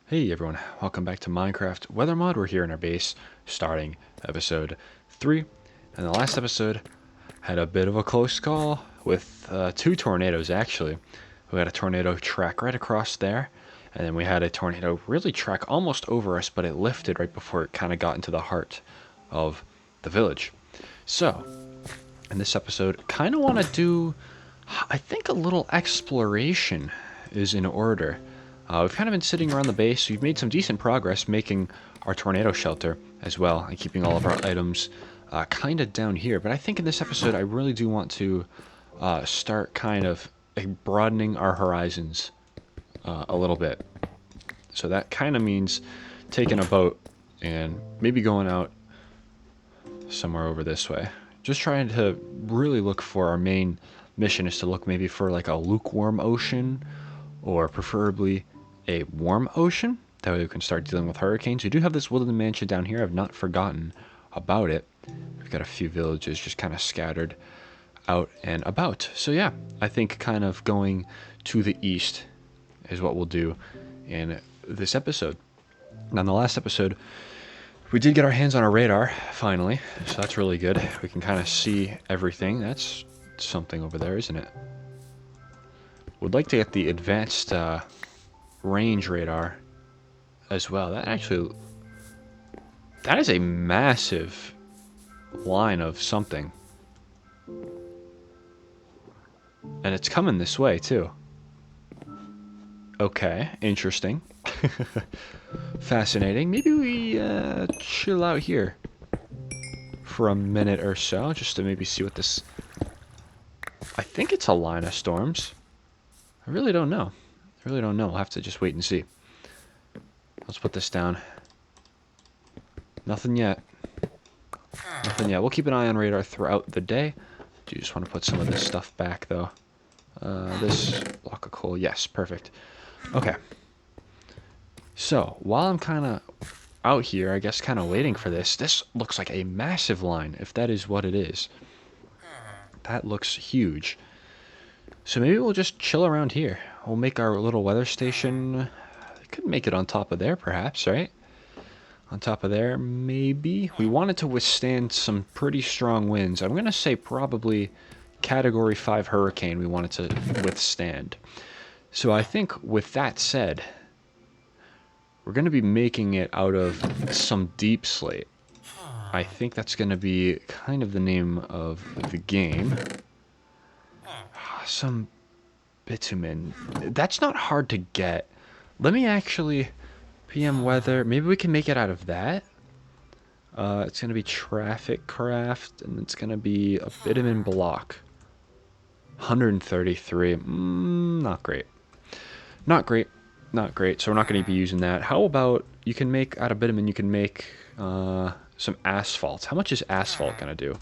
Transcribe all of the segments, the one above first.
Hey everyone, welcome back to Minecraft Weather Mod. We're here in our base, starting episode 3. And the last episode had a bit of a close call with two tornadoes actually. We had a tornado track right across there, and then we had a tornado really track almost over us, but it lifted right before it kind of got into the heart of the village. So, in this episode, kind of want to do, I think a little exploration is in order. We've kind of been sitting around the base. We've made some decent progress making our tornado shelter as well and keeping all of our items kind of down here. But I think in this episode I really do want to start kind of broadening our horizons a little bit. So that kind of means taking a boat and maybe going out somewhere over this way. Just trying to really look for our main mission is to look maybe for like a lukewarm ocean or preferably a warm ocean. That way we can start dealing with hurricanes. We do have this woodland mansion down here. I've not forgotten about it. We've got a few villages just kind of scattered out and about. So yeah, I think kind of going to the east is what we'll do in this episode. Now in the last episode, we did get our hands on a radar, finally, so that's really good. We can kind of see everything. That's something over there, isn't it? Would like to get the advanced range radar as well. That is a massive line of something. And it's coming this way, too. Okay, interesting. Fascinating. Maybe we chill out here for a minute or so, just to maybe see what this... I think it's a line of storms. I really don't know. We'll have to just wait and see. Let's put this down. Nothing yet. We'll keep an eye on radar throughout the day. Do you just want to put some of this stuff back, though? This block of coal. Yes, perfect. Okay. So, while I'm kind of out here, I guess kind of waiting for this looks like a massive line, if that is what it is. That looks huge. So maybe we'll just chill around here. We'll make our little weather station. Could make it on top of there, perhaps, right? On top of there, maybe. We want it to withstand some pretty strong winds. I'm going to say probably Category 5 hurricane we want it to withstand. So I think with that said, we're going to be making it out of some deep slate. I think that's going to be kind of the name of the game. Some bitumen. That's not hard to get. Let me actually... PM weather. Maybe we can make it out of that. It's going to be traffic craft, and it's going to be a bitumen block. 133. Not great. Not great. So we're not going to be using that. How about you can make, out of bitumen, you can make some asphalt. How much is asphalt going to do?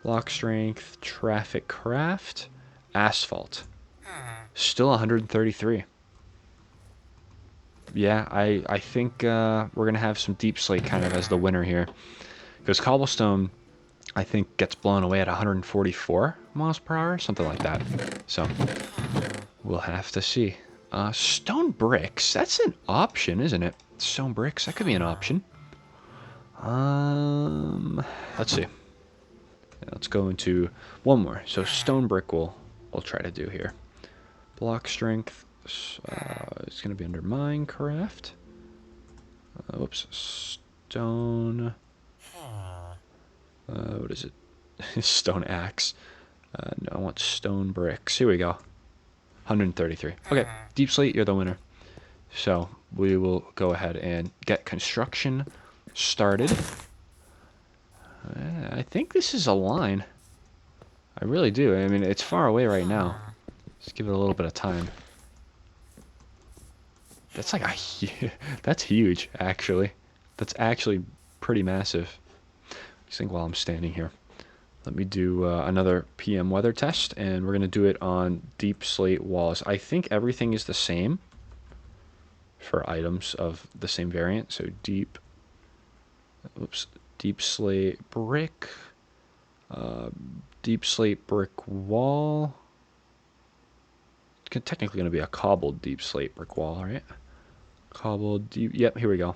Block strength, traffic craft, asphalt. Still 133. Yeah, I think we're going to have some deep slate kind of as the winner here. Because cobblestone, I think, gets blown away at 144 miles per hour, something like that. So, we'll have to see. Stone bricks, that's an option, isn't it? Stone bricks, that could be an option. Let's see. Yeah, let's go into one more. So stone brick we'll try to do here. Block strength. It's going to be under Minecraft. Whoops. Stone. What is it? Stone axe. No, I want stone bricks. Here we go. 133. Okay, deep slate, you're the winner. So we will go ahead and get construction started. I think this is a line. I really do. I mean, it's far away right now. Just give it a little bit of time. That's like that's huge, actually. That's actually pretty massive. Just think while I'm standing here. Let me do another PM weather test, and we're going to do it on deep slate walls. I think everything is the same for items of the same variant. So deep slate brick, deep slate brick wall. It's technically going to be a cobbled deep slate brick wall, right? Cobble deep. Yep, here we go.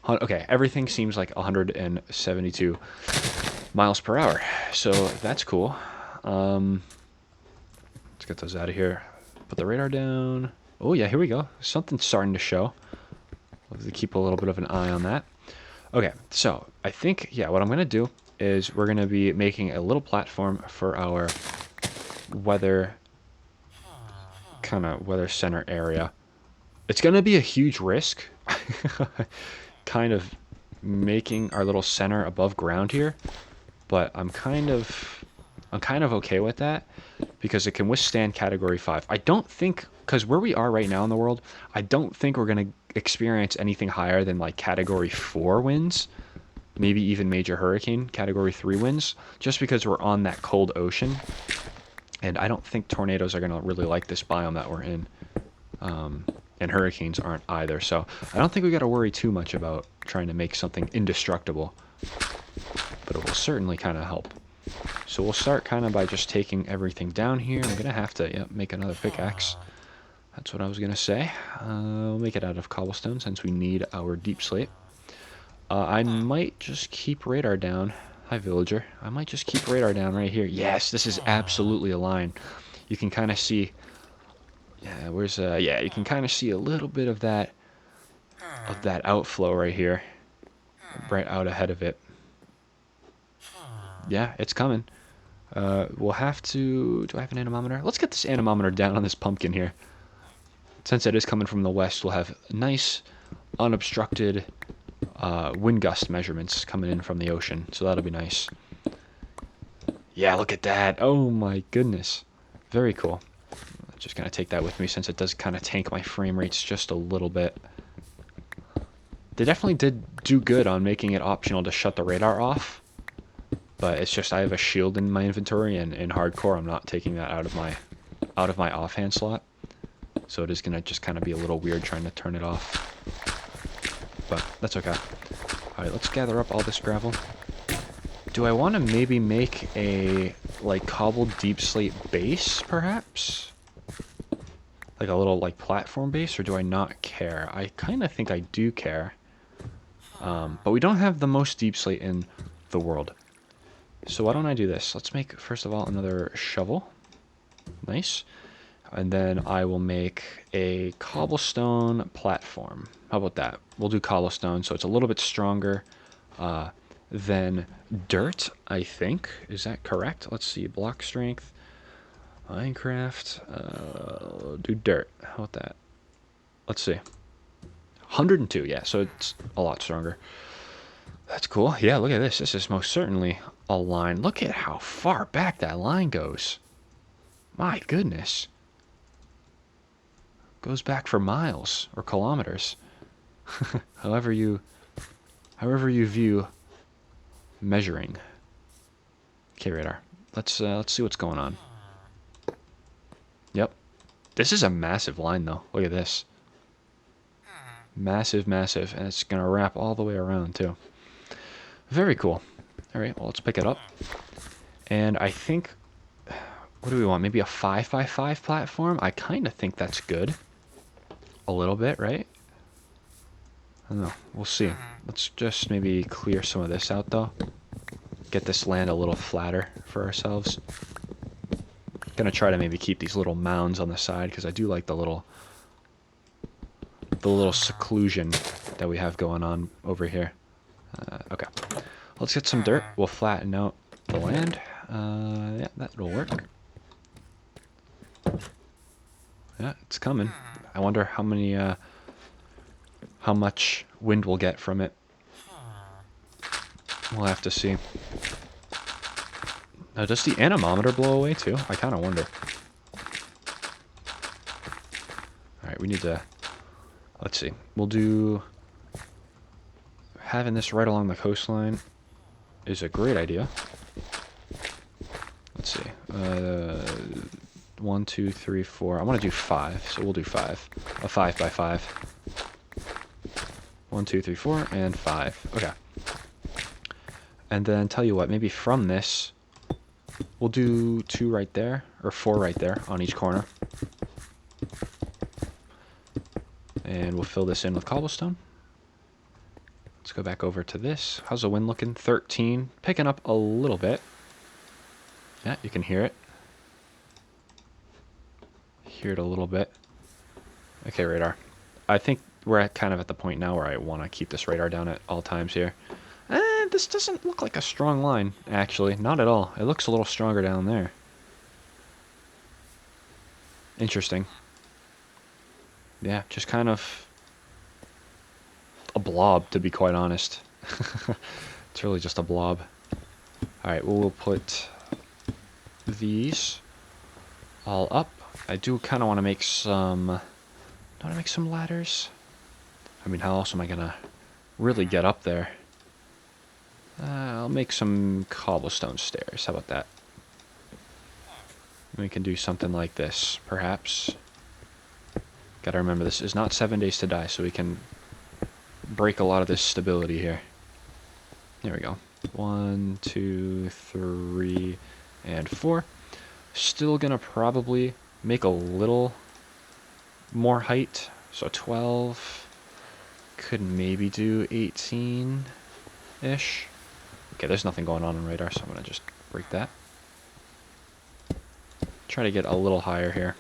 Okay, everything seems like 172 miles per hour. So that's cool. Let's get those out of here. Put the radar down. Oh yeah, here we go. Something's starting to show. We'll have to keep a little bit of an eye on that. Okay, so I think, yeah, what I'm going to do is we're going to be making a little platform for our weather center area. It's going to be a huge risk kind of making our little center above ground here, but I'm kind of okay with that because it can withstand category 5. I don't think, because where we are right now in the world, I don't think we're going to experience anything higher than like category 4 winds, maybe even major hurricane category 3 winds, just because we're on that cold ocean. And I don't think tornadoes are going to really like this biome that we're in. And hurricanes aren't either. So I don't think we got to worry too much about trying to make something indestructible. But it will certainly kind of help. So we'll start kind of by just taking everything down here. I'm going to have to make another pickaxe. That's what I was going to say. We'll make it out of cobblestone since we need our deep slate. I might just keep radar down. Hi, villager. I might just keep radar down right here. Yes, this is absolutely a line. You can kind of see... Yeah, where's... yeah, you can kind of see a little bit of that outflow right here. Right out ahead of it. Yeah, it's coming. We'll have to... Do I have an anemometer? Let's get this anemometer down on this pumpkin here. Since it is coming from the west, we'll have nice, unobstructed wind gust measurements coming in from the ocean. So that'll be nice. Yeah, look at that. Oh my goodness. Very cool. I'm just going to take that with me since it does kind of tank my frame rates just a little bit. They definitely did do good on making it optional to shut the radar off. But it's just I have a shield in my inventory, and in hardcore I'm not taking that out of my offhand slot. So it is going to just kind of be a little weird trying to turn it off. But that's okay. Alright, let's gather up all this gravel. Do I want to maybe make a, like, cobbled deep slate base, perhaps? Like a little, like, platform base, or do I not care? I kind of think I do care. But we don't have the most deep slate in the world. So why don't I do this? Let's make, first of all, another shovel. Nice. And then I will make a cobblestone platform. How about that? We'll do cobblestone, so it's a little bit stronger than dirt, I think. Is that correct? Let's see. Block strength. Minecraft. Do dirt. How about that? Let's see. 102, yeah, so it's a lot stronger. That's cool. Yeah, look at this. This is most certainly a line. Look at how far back that line goes. My goodness. Goes back for miles or kilometers. however you view measuring. Okay, radar. Let's see what's going on. Yep. This is a massive line though. Look at this. Massive, massive, and it's gonna wrap all the way around too. Very cool. All right, well, let's pick it up. And I think, what do we want? Maybe a 5x5 platform? I kind of think that's good. A little bit, right? I don't know. We'll see. Let's just maybe clear some of this out, though. Get this land a little flatter for ourselves. Gonna try to maybe keep these little mounds on the side, because I do like the little seclusion that we have going on over here. Okay. Let's get some dirt. We'll flatten out the land. Yeah, that'll work. Yeah, it's coming. I wonder how much wind we'll get from it. We'll have to see. Now, does the anemometer blow away too? I kind of wonder. Alright, we need to... Let's see. We'll do... Having this right along the coastline is a great idea. Let's see. 1, 2, 3, 4. I want to do 5, so we'll do 5. A 5x5. 1, 2, 3, 4, and 5. Okay. And then tell you what, maybe from this, we'll do 2 right there, or 4 right there on each corner. And we'll fill this in with cobblestone. Let's go back over to this. How's the wind looking? 13. Picking up a little bit. Yeah, you can hear it. Hear it a little bit. Okay, radar. I think we're kind of at the point now where I want to keep this radar down at all times here. This doesn't look like a strong line, actually. Not at all. It looks a little stronger down there. Interesting. Yeah, just kind of a blob, to be quite honest. It's really just a blob. Alright, well, we'll put these all up. I do kind of want to make some... ladders? I mean, how else am I going to really get up there? I'll make some cobblestone stairs. How about that? We can do something like this, perhaps. Gotta remember, this is not 7 days to die, so we can break a lot of this stability here. There we go. 1, 2, 3, and 4. Still gonna probably make a little more height. So 12. Could maybe do 18-ish. Okay, there's nothing going on radar, so I'm gonna just break that. Try to get a little higher here.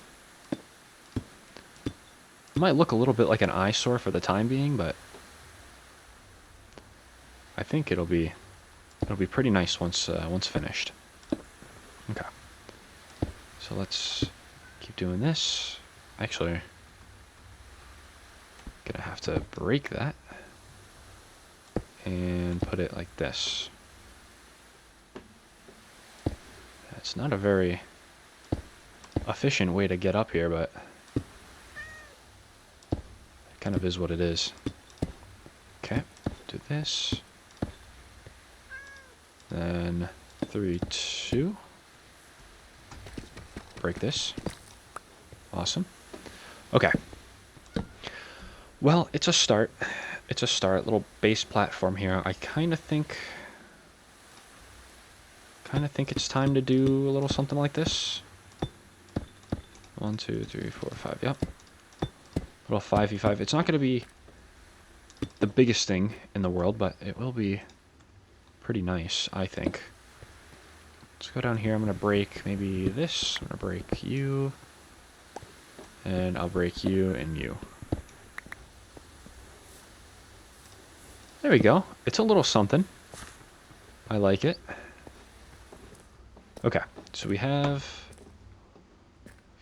It might look a little bit like an eyesore for the time being, but I think it'll be pretty nice once finished. Okay. So let's keep doing this. Actually, gonna have to break that and put it like this. That's not a very efficient way to get up here, but it kind of is what it is. Okay, do this. Then 3, 2. Break this. Awesome. Okay. Well, it's a start. It's a start. Little base platform here. I kind of think it's time to do a little something like this. 1, 2, 3, 4, 5. Yep. Little 5v5. It's not going to be the biggest thing in the world, but it will be pretty nice, I think. Let's go down here. I'm going to break maybe this. I'm going to break you. And I'll break you and you. There we go. It's a little something. I like it. Okay, so we have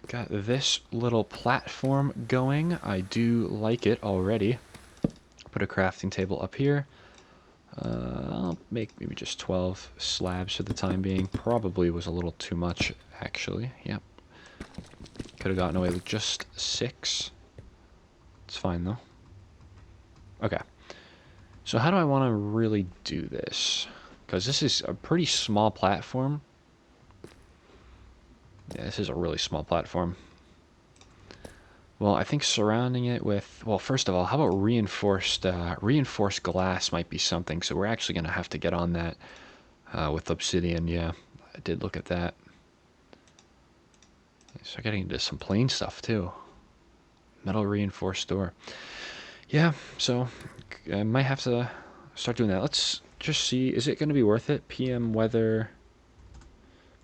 got this little platform going. I do like it already. Put a crafting table up here. I'll make maybe just 12 slabs for the time being. Probably was a little too much, actually. Yep. Could have gotten away with just 6. It's fine, though. Okay. So how do I want to really do this? Because this is a pretty small platform. Yeah, this is a really small platform. Well, I think surrounding it with... Well, first of all, how about reinforced glass might be something. So we're actually going to have to get on that with obsidian. Yeah, I did look at that. So getting into some plain stuff, too. Metal reinforced door. Yeah, so I might have to start doing that. Let's just see. Is it going to be worth it? PM weather,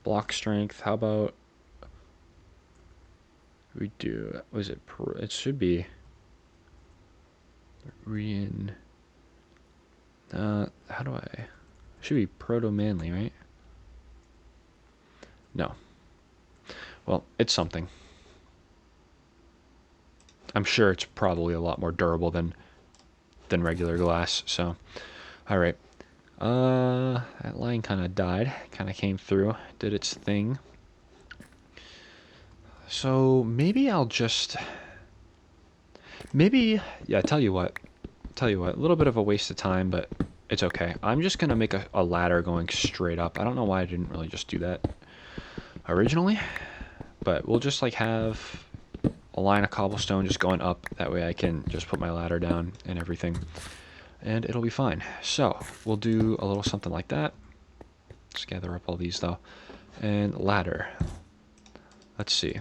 block strength. How about we do? Was it? It should be. How do I? It should be ProtoManly, right? No. Well, it's something. I'm sure it's probably a lot more durable than regular glass. So, all right. That line kind of died. Kind of came through, did its thing. So maybe I'll just... Maybe... Yeah, tell you what. A little bit of a waste of time, but it's okay. I'm just going to make a ladder going straight up. I don't know why I didn't really just do that originally. But we'll just like have a line of cobblestone just going up. That way I can just put my ladder down and everything. And it'll be fine. So we'll do a little something like that. Let's gather up all these though. And ladder. Let's see.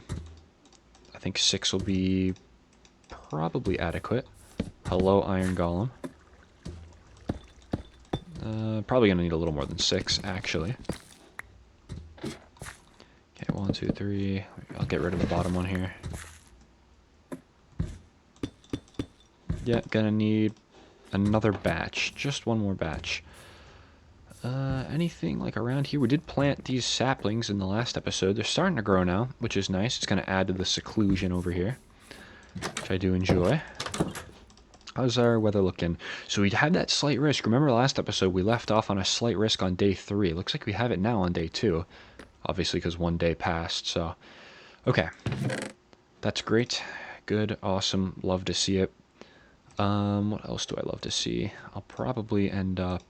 I think 6 will be probably adequate. Hello, Iron Golem. Probably gonna need a little more than 6, actually. Okay, 1, 2, 3. I'll get rid of the bottom one here. Yeah, gonna need another batch. Just one more batch. Anything like around here? We did plant these saplings in the last episode. They're starting to grow now, which is nice. It's gonna add to the seclusion over here, which I do enjoy. How's our weather looking? So we had that slight risk. Remember last episode we left off on a slight risk on day 3. It looks like we have it now on day 2. Obviously because one day passed, so... Okay. That's great. Good, awesome, love to see it. What else do I love to see? I'll probably end up...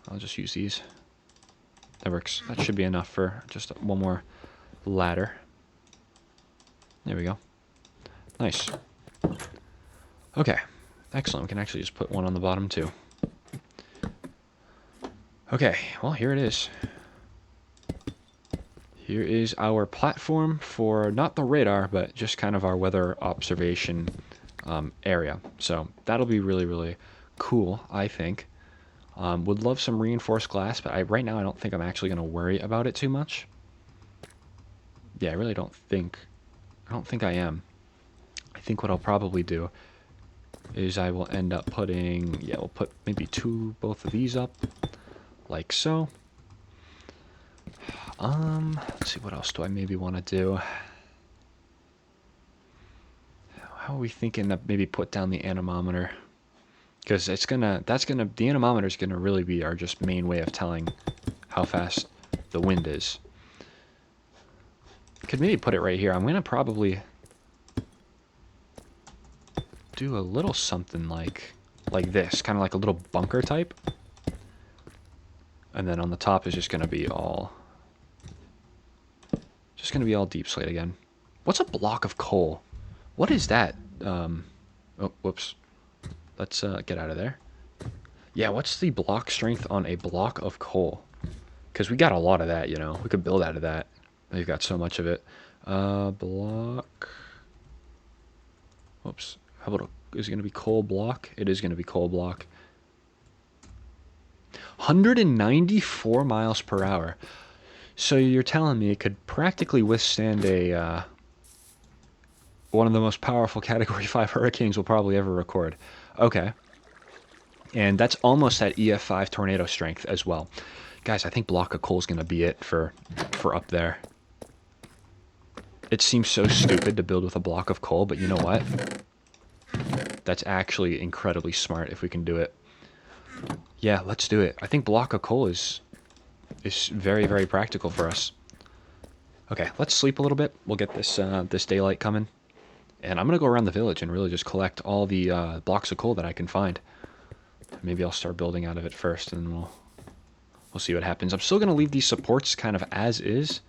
I'll just use these. That works. That should be enough for just one more ladder. There we go. Nice. Okay, excellent. We can actually just put one on the bottom too. Okay, well, here it is. Here is our platform for not the radar, but just kind of our weather observation area. So that'll be really, really cool, I think. Would love some reinforced glass, but right now I don't think I'm actually going to worry about it too much. Yeah, I really don't think I am. I think what I'll probably do is I will end up putting, yeah, we'll put maybe both of these up, like so. Let's see, what else do I maybe want to do? How are we thinking to maybe put down the anemometer? Because the anemometer is gonna really be our just main way of telling how fast the wind is. Could maybe put it right here. I'm gonna probably do a little something like this, kind of like a little bunker type. And then on the top is just gonna be all deep slate again. What's a block of coal? What is that? Oh, whoops. Let's get out of there. Yeah, what's the block strength on a block of coal? Because we got a lot of that, you know. We could build out of that. We've got so much of it. Block. Whoops. How about is it going to be coal block? It is going to be coal block. 194 miles per hour. So you're telling me it could practically withstand a one of the most powerful Category 5 hurricanes we'll probably ever record. Okay. And that's almost at EF5 tornado strength as well. Guys, I think block of coal is going to be it for up there. It seems so stupid to build with a block of coal, but you know what? That's actually incredibly smart if we can do it. Yeah, let's do it. I think block of coal is very, very practical for us. Okay, let's sleep a little bit. We'll get this daylight coming. And I'm going to go around the village and really just collect all the blocks of coal that I can find. Maybe I'll start building out of it first, and we'll see what happens. I'm still going to leave these supports kind of as is.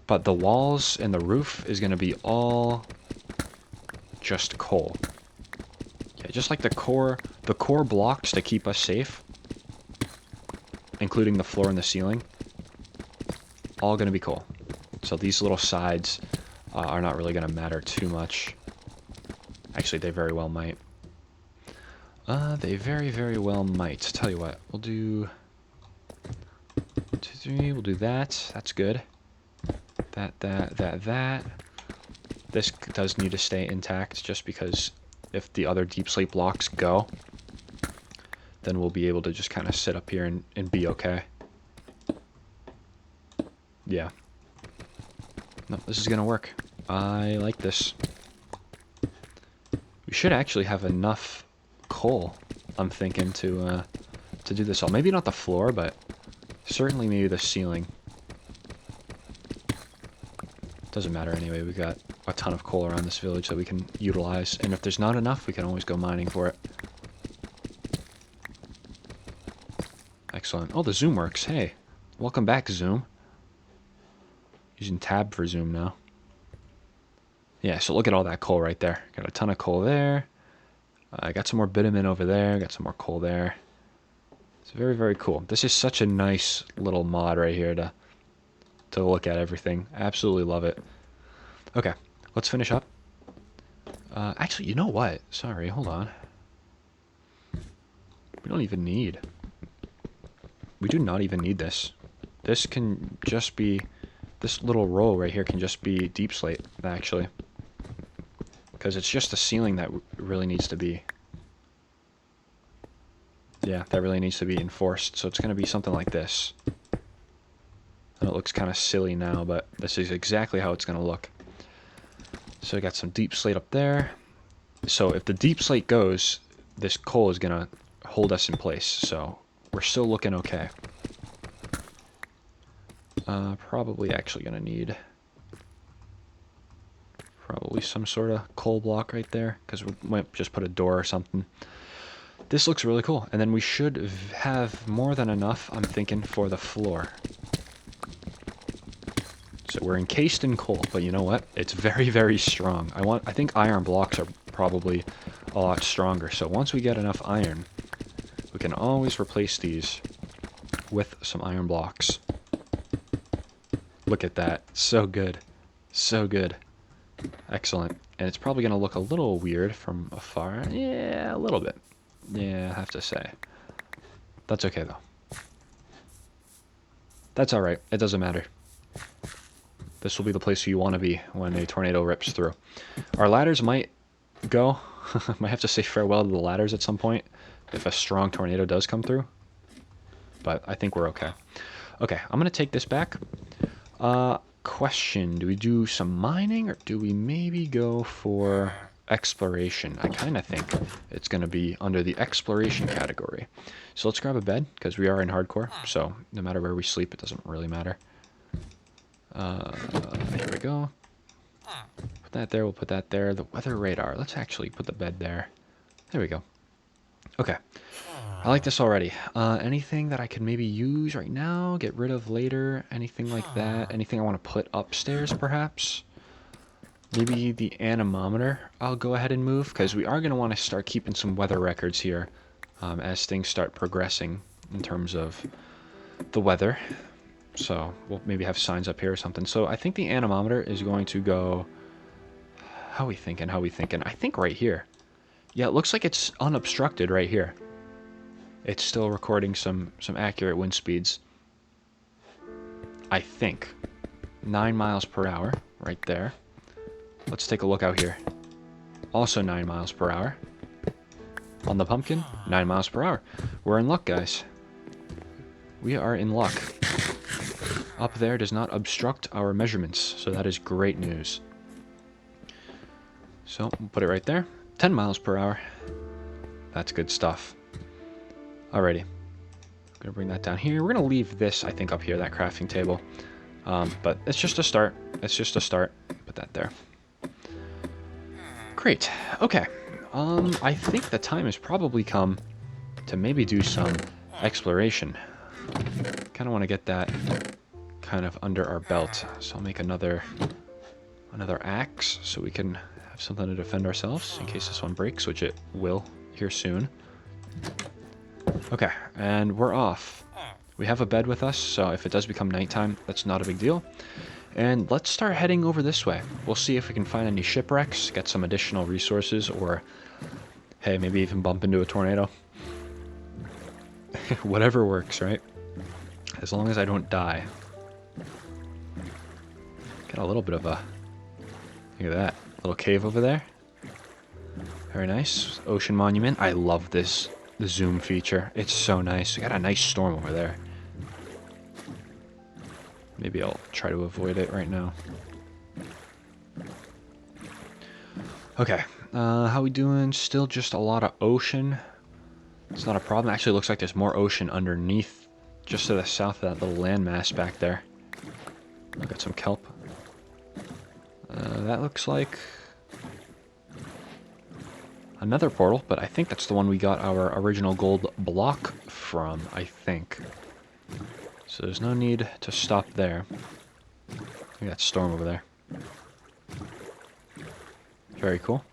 But the walls and the roof is going to be all just coal. Yeah, just like the core blocks to keep us safe, including the floor and the ceiling, all going to be coal. So these little sides are not really going to matter too much. Actually, they very well might. They very, very well might. Tell you what, we'll do 2, 3. We'll do that. That's good. That. This does need to stay intact, just because if the other deep slate blocks go, then we'll be able to just kind of sit up here and be okay. Yeah. No, this is gonna work. I like this. We should actually have enough coal, I'm thinking, to do this all. Maybe not the floor, but certainly maybe the ceiling. Doesn't matter anyway, we got a ton of coal around this village that we can utilize, and if there's not enough, we can always go mining for it. Excellent. Oh, the zoom works. Hey, welcome back, Zoom. Using tab for zoom now. Yeah, so look at all that coal right there. Got a ton of coal there. I got some more bitumen over there. Got some more coal there. It's very, very cool. This is such a nice little mod right here to look at everything. Absolutely love it. Okay, let's finish up. Actually, you know what? Sorry, hold on. We don't even need... We do not even need this. This can just be... This little row right here can just be deep slate, actually. Because it's just the ceiling that really needs to be... Yeah, that really needs to be enforced. So it's going to be something like this. And it looks kind of silly now, but this is exactly how it's going to look. So we got some deep slate up there. So if the deep slate goes, this coal is going to hold us in place. So we're still looking okay. Probably actually going to need probably some sort of coal block right there, because we might just put a door or something. This looks really cool. And then we should have more than enough, I'm thinking, for the floor. So we're encased in coal, but you know what? It's very, very strong. I think iron blocks are probably a lot stronger. So once we get enough iron, we can always replace these with some iron blocks. Look at that. So good. So good. Excellent. And it's probably going to look a little weird from afar. Yeah, a little bit. Yeah, I have to say. That's okay, though. That's alright. It doesn't matter. This will be the place you want to be when a tornado rips through. Our ladders might go. Might have to say farewell to the ladders at some point if a strong tornado does come through. But I think we're okay. Okay, I'm going to take this back. Question, do we do some mining or do we maybe go for exploration? I kind of think it's going to be under the exploration category. So let's grab a bed because we are in hardcore. So no matter where we sleep, it doesn't really matter. Here we go. Put that there, we'll put that there. The weather radar, let's actually put the bed there. There we go. Okay. I like this already. Anything that I could maybe use right now, get rid of later, anything like that? Anything I want to put upstairs, perhaps? Maybe the anemometer I'll go ahead and move, because we are going to want to start keeping some weather records here as things start progressing in terms of the weather. So we'll maybe have signs up here or something. So I think the anemometer is going to go... How are we thinking? How are we thinking? I think right here. Yeah, it looks like it's unobstructed right here. It's still recording some accurate wind speeds. I think. 9 miles per hour right there. Let's take a look out here. Also 9 miles per hour. On the pumpkin, 9 miles per hour. We're in luck, guys. We are in luck. Up there does not obstruct our measurements, so that is great news. So, we'll put it right there. 10 miles per hour. That's good stuff. Alrighty. I'm going to bring that down here. We're going to leave this, I think, up here, that crafting table. But it's just a start. It's just a start. Put that there. Great. Okay. I think the time has probably come to maybe do some exploration. Kind of want to get that kind of under our belt. So I'll make another axe so we can have something to defend ourselves in case this one breaks, which it will here soon. Okay, and we're off. We have a bed with us, so if it does become nighttime, that's not a big deal. And let's start heading over this way. We'll see if we can find any shipwrecks, get some additional resources, or, hey, maybe even bump into a tornado. Whatever works, right? As long as I don't die. Got a little bit of a... Look at that. Little cave over there. Very nice. Ocean monument. I love this. The zoom feature. It's so nice. We got a nice storm over there. Maybe I'll try to avoid it right now. Okay. How we doing? Still just a lot of ocean. It's not a problem. Actually, it looks like there's more ocean underneath, just to the south of that little landmass back there. I've got some kelp. That looks like another portal, but I think that's the one we got our original gold block from, I think. So there's no need to stop there. We got storm over there. Very cool.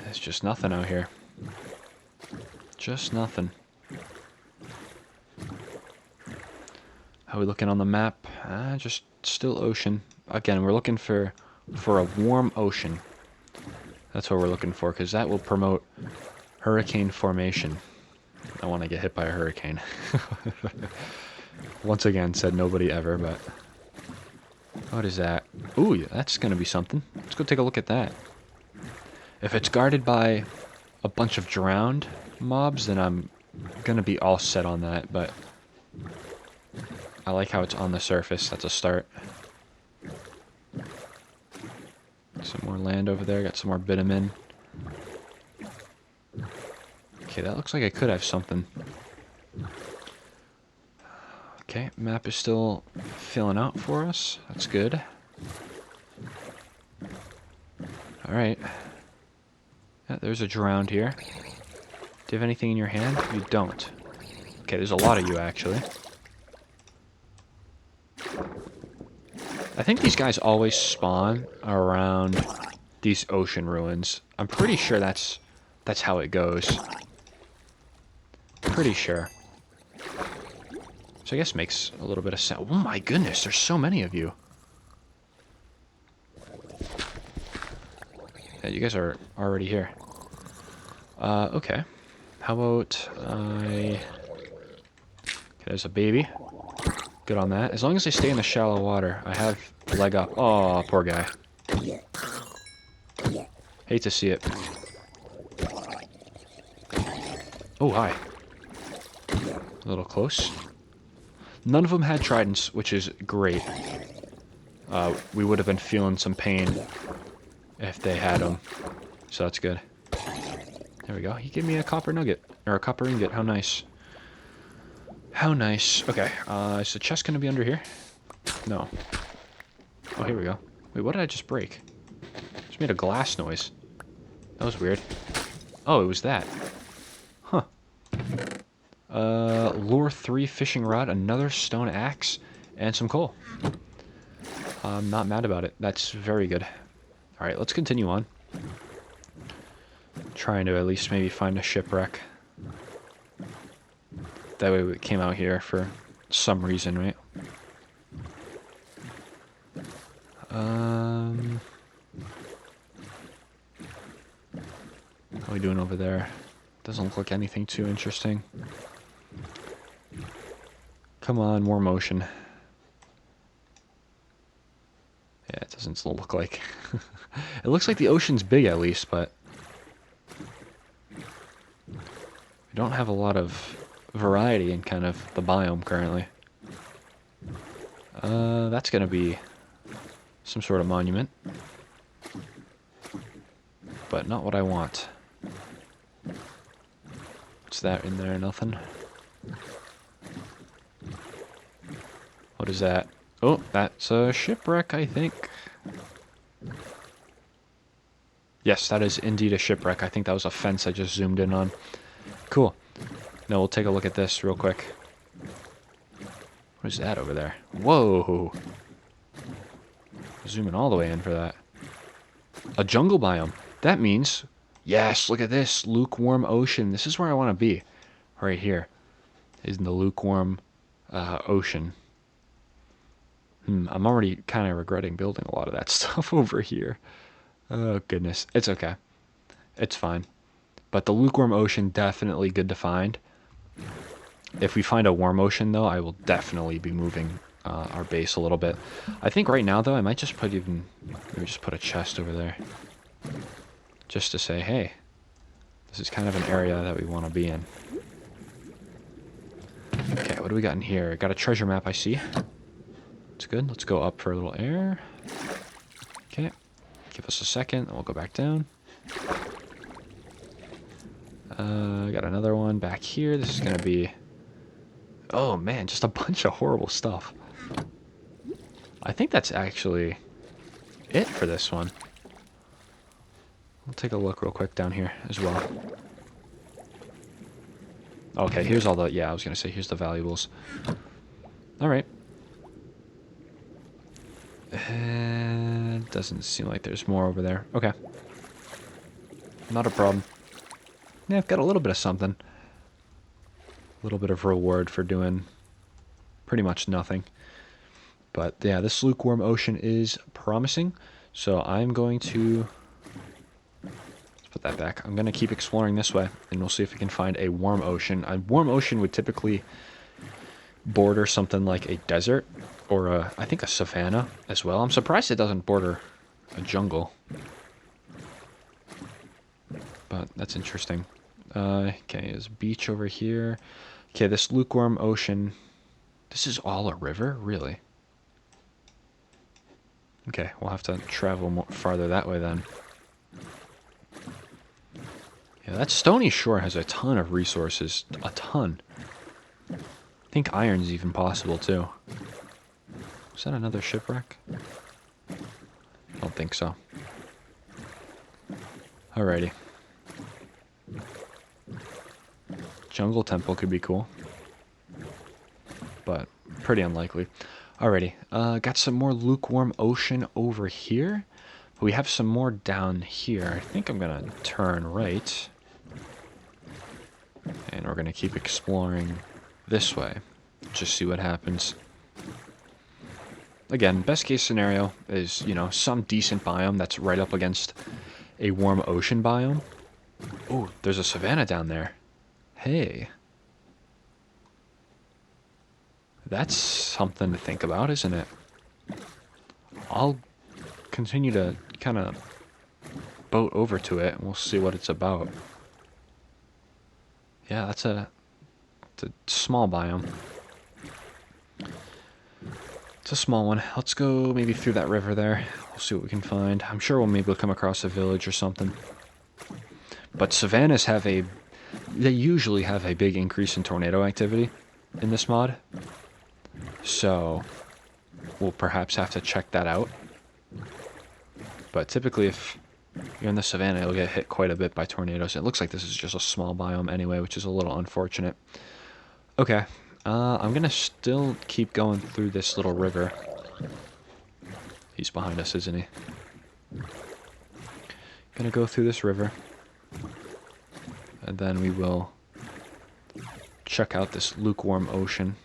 There's just nothing out here. Just nothing. How are we looking on the map? Just Still ocean. Again, we're looking for a warm ocean. That's what we're looking for, because that will promote hurricane formation. I want to get hit by a hurricane. Once again, said nobody ever, but... What is that? Ooh, that's going to be something. Let's go take a look at that. If it's guarded by a bunch of drowned mobs, then I'm going to be all set on that, but... I like how it's on the surface. That's a start. Some more land over there. Got some more bitumen. Okay, that looks like I could have something. Okay, map is still filling out for us. That's good. Alright. Yeah, there's a drowned here. Do you have anything in your hand? You don't. Okay, there's a lot of you, actually. I think these guys always spawn around these ocean ruins. I'm pretty sure that's how it goes. Pretty sure. So I guess makes a little bit of sense. Oh my goodness, there's so many of you. Yeah, you guys are already here. Okay. How about okay, there's a baby. Good on that. As long as they stay in the shallow water, I have a leg up. Oh, poor guy. Hate to see it. Oh, hi. A little close. None of them had tridents, which is great. We would have been feeling some pain if they had them. So that's good. There we go. He gave me a copper nugget. Or a copper ingot. How nice. How nice. Okay. Is the chest going to be under here? No. Oh, here we go. Wait, what did I just break? Just made a glass noise. That was weird. Oh, it was that. Huh. Lure 3 fishing rod, another stone axe, and some coal. I'm not mad about it. That's very good. Alright, let's continue on. Trying to at least maybe find a shipwreck. That way we came out here for some reason, right? How are we doing over there? Doesn't look like anything too interesting. Come on, more motion. Yeah, it doesn't look like... It looks like the ocean's big at least, but... We don't have a lot of variety in kind of the biome currently. That's gonna be some sort of monument. But not what I want. What's that in there? Nothing. What is that? Oh, that's a shipwreck, I think. Yes, that is indeed a shipwreck. I think that was a fence I just zoomed in on. Cool. Now we'll take a look at this real quick. What is that over there? Whoa! Zooming all the way in for that. A jungle biome. That means... Yes, look at this. Lukewarm ocean. This is where I want to be. Right here. Is in the lukewarm ocean. I'm already kind of regretting building a lot of that stuff over here. Oh, goodness. It's okay. It's fine. But the lukewarm ocean, definitely good to find. If we find a warm ocean, though, I will definitely be moving our base a little bit. I think right now, though, I might just put maybe just put a chest over there. Just to say, hey, this is kind of an area that we want to be in. Okay, what do we got in here? Got a treasure map, I see. It's good. Let's go up for a little air. Okay. Give us a second, and we'll go back down. Got another one back here. This is going to be... Oh, man, just a bunch of horrible stuff. I think that's actually it for this one. We'll take a look real quick down here as well. Okay, here's all the... Yeah, I was going to say, here's the valuables. Alright. Doesn't seem like there's more over there. Okay. Not a problem. Yeah, I've got a little bit of something. A little bit of reward for doing pretty much nothing. But yeah, this lukewarm ocean is promising. So I'm going to... Let's put that back. I'm going to keep exploring this way, and we'll see if we can find a warm ocean. A warm ocean would typically border something like a desert, or I think a savanna as well. I'm surprised it doesn't border a jungle. But that's interesting. Okay, there's a beach over here. Okay, this lukewarm ocean. This is all a river? Really? Okay, we'll have to travel more farther that way then. Yeah, that stony shore has a ton of resources. A ton. I think iron's even possible too. Is that another shipwreck? I don't think so. Alrighty. Jungle temple could be cool, but pretty unlikely. Alrighty, got some more lukewarm ocean over here. We have some more down here. I think I'm gonna turn right, and we're gonna keep exploring this way. Just see what happens. Again, best case scenario is, you know, some decent biome that's right up against a warm ocean biome. Oh, there's a savanna down there. Hey. That's something to think about, isn't it? I'll continue to kind of boat over to it, and we'll see what it's about. Yeah, it's a small biome. It's a small one. Let's go maybe through that river there. We'll see what we can find. I'm sure we'll come across a village or something. But savannas have they usually have a big increase in tornado activity in this mod. So we'll perhaps have to check that out. But typically if you're in the savanna, you'll get hit quite a bit by tornadoes. It looks like this is just a small biome anyway, which is a little unfortunate. Okay, I'm going to still keep going through this little river. He's behind us, isn't he? Gonna go through this river. And then we will check out this lukewarm ocean.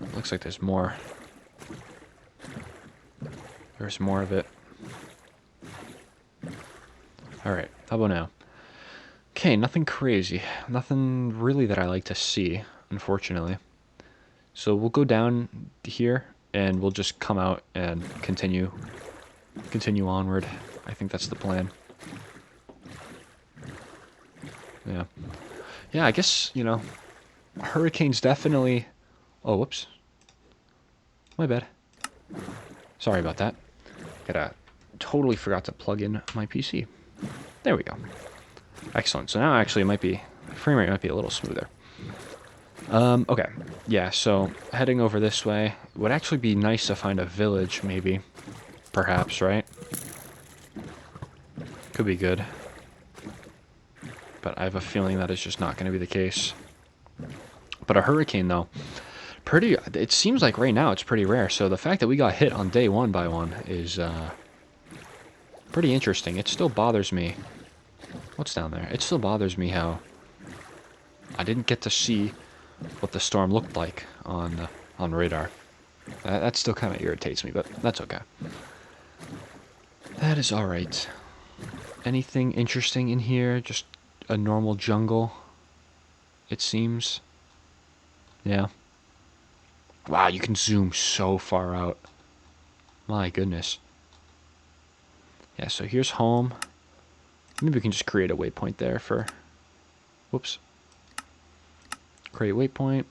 It looks like there's more. There's more of it. Alright, how about now? Okay, nothing crazy. Nothing really that I like to see, unfortunately. So we'll go down here, and we'll just come out and continue onward. I think that's the plan. Yeah. Yeah, I guess, you know, hurricanes definitely... Oh, whoops. My bad. Sorry about that. Totally forgot to plug in my PC. There we go. Excellent. So now actually frame rate might be a little smoother. Okay. Yeah, so heading over this way. It would actually be nice to find a village, maybe. Perhaps, right? Could be good. But I have a feeling that is just not going to be the case. But a hurricane, though, it seems like right now it's pretty rare. So the fact that we got hit on day one by one is pretty interesting. It still bothers me. What's down there? It still bothers me how I didn't get to see what the storm looked like on radar. That still kind of irritates me, but that's okay. That is alright. Anything interesting in here? Just a normal jungle, it seems. Yeah. Wow, you can zoom so far out. My goodness. Yeah, so here's home. Maybe we can just create a waypoint there for... Whoops. Create waypoint.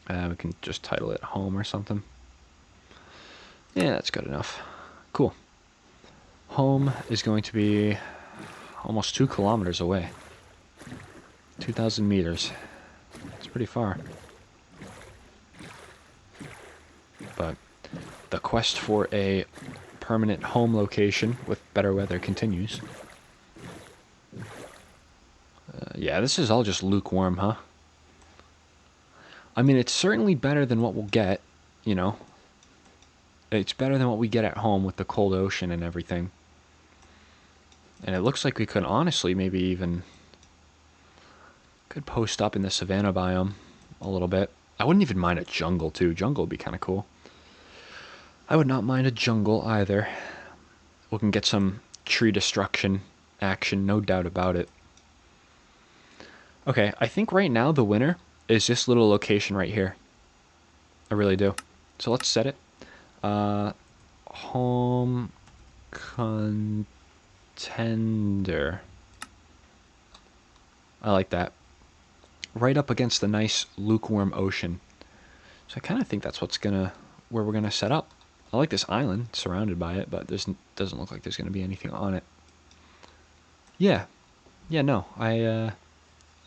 We can just title it home or something. Yeah, that's good enough. Cool. Home is going to be almost 2 kilometers away. 2,000 meters. It's pretty far. But the quest for a permanent home location with better weather continues. Yeah, this is all just lukewarm, huh? I mean, it's certainly better than what we'll get, you know. It's better than what we get at home with the cold ocean and everything. And it looks like we could honestly maybe even Could post up in the savanna biome a little bit. I wouldn't even mind a jungle too. Jungle would be kind of cool. I would not mind a jungle either. We can get some tree destruction action, no doubt about it. Okay, I think right now the winner is this little location right here. I really do. So let's set it. Home contender. I like that. Right up against the nice lukewarm ocean. So I kind of think that's where we're gonna set up. I like this island surrounded by it, but there's doesn't look like there's gonna be anything on it. Yeah, no, I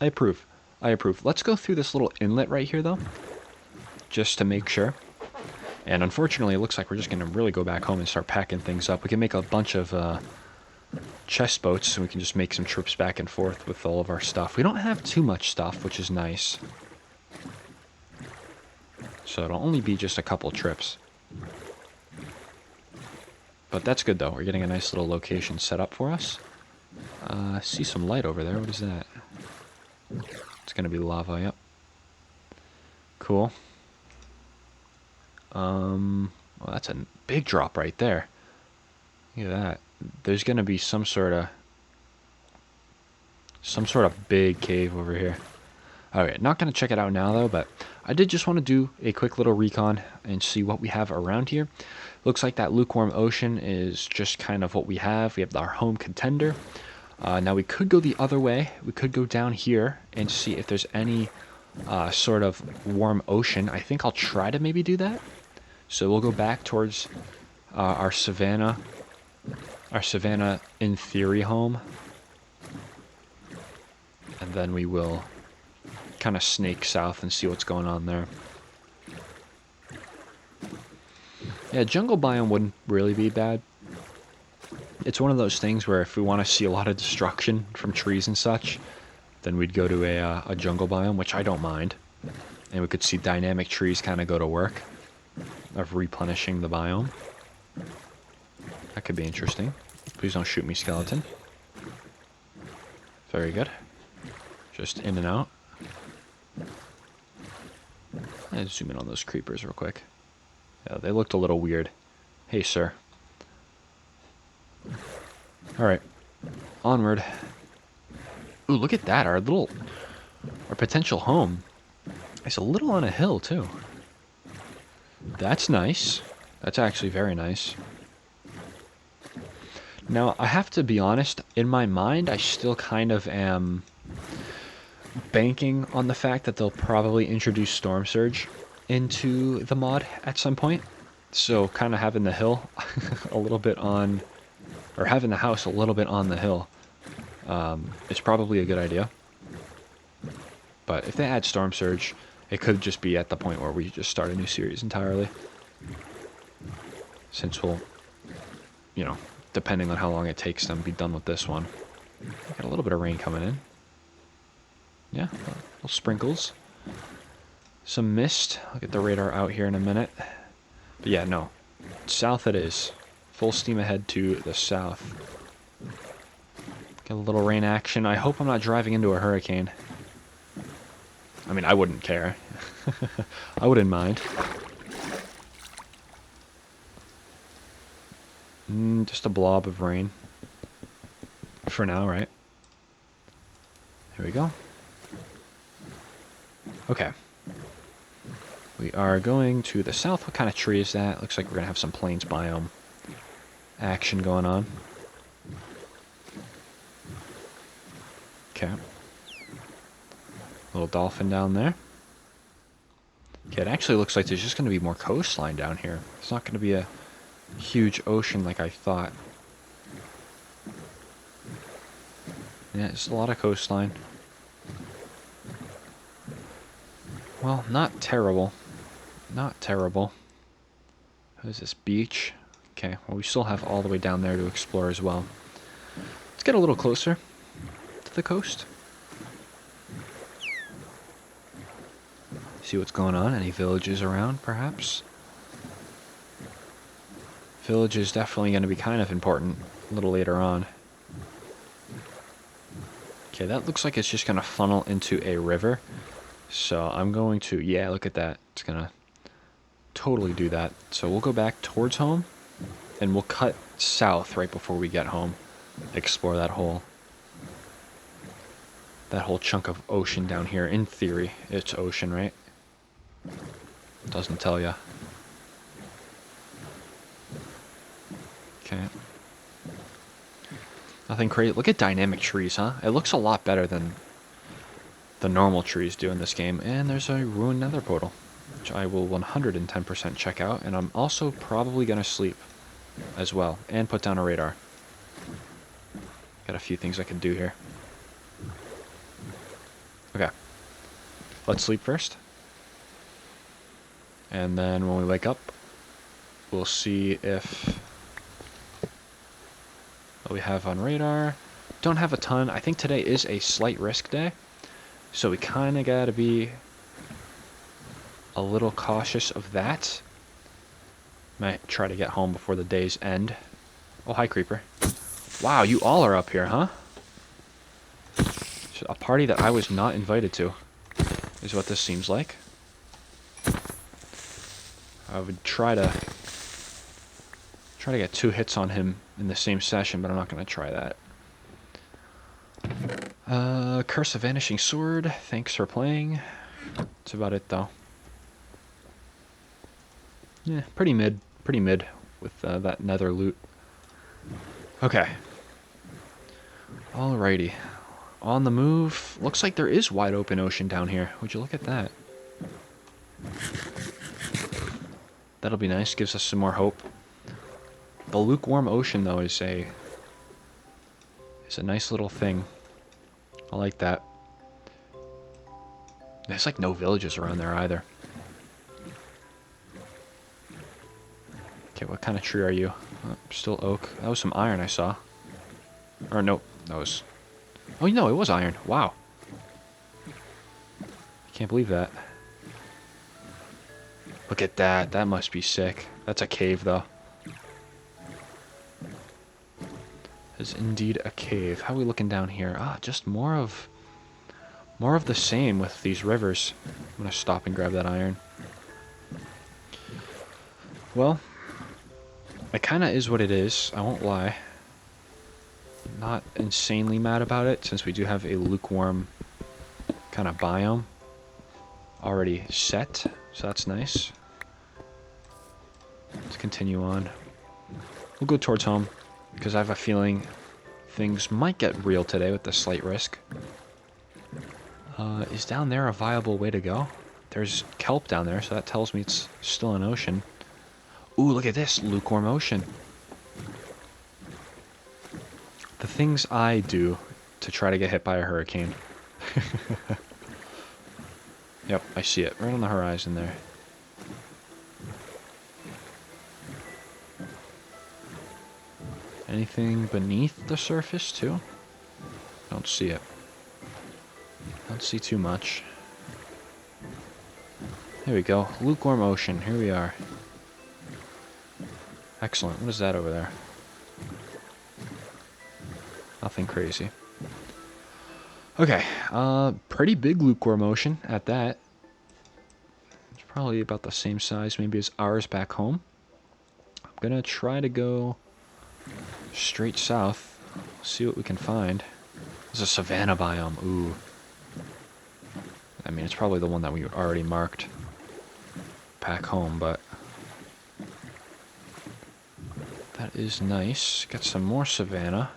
approve. I approve. Let's go through this little inlet right here though, just to make sure. And unfortunately, it looks like we're just gonna really go back home and start packing things up. We can make a bunch of chest boats, and we can just make some trips back and forth with all of our stuff. We don't have too much stuff, which is nice. So it'll only be just a couple trips. But that's good though. We're getting a nice little location set up for us. See some light over there. What is that? It's gonna be lava, yep. Cool. Well, that's a big drop right there. Look at that. There's gonna be some sort of big cave over here. Alright, not gonna check it out now though, but I did just want to do a quick little recon and see what we have around here. Looks like that lukewarm ocean is just kind of what we have. We have our home contender. Now we could go the other way. We could go down here and see if there's any sort of warm ocean. I think I'll try to maybe do that. So we'll go back towards our savanna in theory home. And then we will kind of snake south and see what's going on there. Yeah, jungle biome wouldn't really be bad. It's one of those things where if we want to see a lot of destruction from trees and such, then we'd go to a jungle biome, which I don't mind. And we could see dynamic trees kind of go to work of replenishing the biome. That could be interesting. Please don't shoot me, skeleton. Very good. Just in and out. Let's zoom in on those creepers real quick. Yeah, they looked a little weird. Hey, sir. Alright. Onward. Ooh, look at that. Our potential home is a little on a hill, too. That's nice. That's actually very nice. Now, I have to be honest, in my mind, I still kind of am banking on the fact that they'll probably introduce Storm Surge into the mod at some point. So kind of having the hill a little bit on, or having the house a little bit on the hill is probably a good idea. But if they add Storm Surge, it could just be at the point where we just start a new series entirely. Since we'll, you know, depending on how long it takes them, be done with this one. Got a little bit of rain coming in. Yeah, little sprinkles. Some mist. I'll get the radar out here in a minute. But yeah, no. South it is. Full steam ahead to the south. Get a little rain action. I hope I'm not driving into a hurricane. I mean, I wouldn't care. I wouldn't mind. Just a blob of rain. For now, right? Here we go. Okay. We are going to the south. What kind of tree is that? Looks like we're going to have some plains biome action going on. Okay. Little dolphin down there. Okay, it actually looks like there's just going to be more coastline down here. It's not going to be a huge ocean like I thought. Yeah, it's a lot of coastline. Well, not terrible. Not terrible. What is this, beach? Okay, well we still have all the way down there to explore as well. Let's get a little closer to the coast. See what's going on. Any villages around, perhaps? Village is definitely going to be kind of important a little later on. Okay, that looks like it's just going to funnel into a river. So I'm going to, yeah, look at that. It's going to totally do that. So we'll go back towards home, and we'll cut south right before we get home. Explore that whole chunk of ocean down here. In theory, it's ocean, right? Doesn't tell ya. Okay. Nothing crazy. Look at dynamic trees, huh? It looks a lot better than the normal trees do in this game. And there's a ruined nether portal, which I will 110% check out. And I'm also probably going to sleep as well. And put down a radar. Got a few things I can do here. Okay. Let's sleep first. And then when we wake up, we'll see if what we have on radar. Don't have a ton. I think today is a slight risk day. So we kind of got to be a little cautious of that. Might try to get home before the day's end. Oh, hi, Creeper. Wow, you all are up here, huh? A party that I was not invited to is what this seems like. I would try to get 2 hits on him in the same session, but I'm not going to try that. Curse of Vanishing Sword. Thanks for playing. That's about it, though. Yeah, pretty mid with that nether loot. Okay. Alrighty. On the move. Looks like there is wide open ocean down here. Would you look at that? That'll be nice. Gives us some more hope. The lukewarm ocean, though, is a nice little thing. I like that. There's like no villages around there either. Okay, what kind of tree are you? Oh, still oak. That was some iron I saw. Or no, that was... Oh, no, it was iron. Wow. I can't believe that. Look at that. That must be sick. That's a cave, though. Is indeed a cave. How are we looking down here? Ah, just more of the same with these rivers. I'm gonna stop and grab that iron. Well, it kind of is what it is. I won't lie. Not insanely mad about it, since we do have a lukewarm kind of biome already set, so that's nice. Let's continue on. We'll go towards home, because I have a feeling things might get real today with the slight risk. Is down there a viable way to go? There's kelp down there, so that tells me it's still an ocean. Ooh, look at this, lukewarm ocean. The things I do to try to get hit by a hurricane. Yep, I see it, right on the horizon there. Anything beneath the surface, too? Don't see it. Don't see too much. There we go. Lukewarm ocean. Here we are. Excellent. What is that over there? Nothing crazy. Okay. Pretty big lukewarm ocean at that. It's probably about the same size maybe as ours back home. I'm gonna try to go straight south. See what we can find. There's a savanna biome. Ooh. I mean, it's probably the one that we already marked back home, but that is nice. Got some more savanna.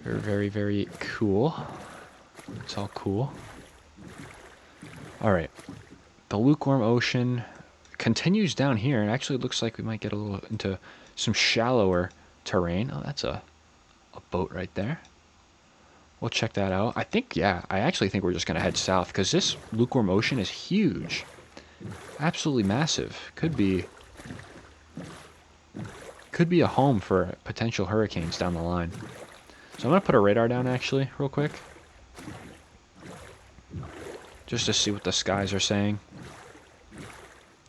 Very, very, very cool. It's all cool. Alright. The lukewarm ocean continues down here, and actually looks like we might get a little into some shallower terrain. Oh, that's a boat right there. We'll check that out. I think, yeah, I actually think we're just going to head south, because this lukewarm ocean is huge. Absolutely massive. Could be a home for potential hurricanes down the line. So I'm going to put a radar down, actually, real quick. Just to see what the skies are saying.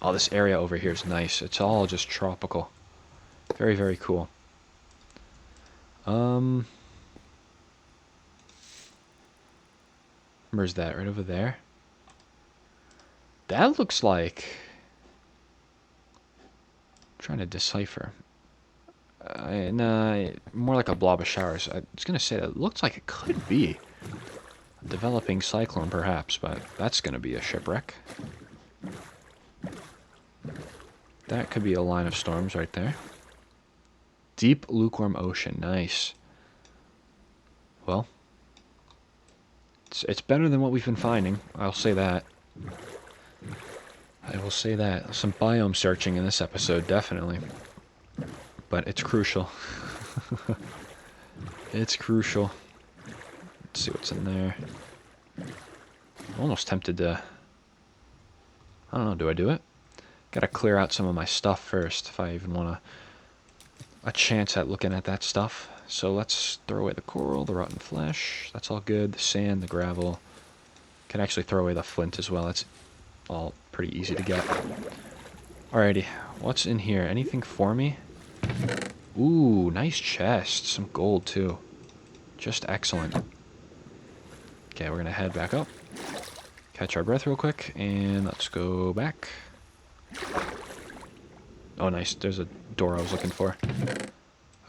Oh, this area over here is nice. It's all just tropical. Very, very cool. Where's that? Right over there? That looks like... I'm trying to decipher. Nah, more like a blob of showers. I was going to say that looks like it could be a developing cyclone, perhaps, but that's going to be a shipwreck. That could be a line of storms right there. Deep lukewarm ocean. Nice. Well, it's better than what we've been finding. I'll say that. I will say that. Some biome searching in this episode, definitely. But it's crucial. It's crucial. Let's see what's in there. I'm almost tempted to... I don't know, do I do it? Gotta clear out some of my stuff first if I even want a chance at looking at that stuff. So let's throw away the coral, the rotten flesh. That's all good. The sand, the gravel. Can actually throw away the flint as well. It's all pretty easy to get. Alrighty, what's in here? Anything for me? Ooh, nice chest. Some gold too. Just excellent. Okay, we're gonna head back up. Catch our breath real quick, and let's go back. Oh, nice. There's a door I was looking for.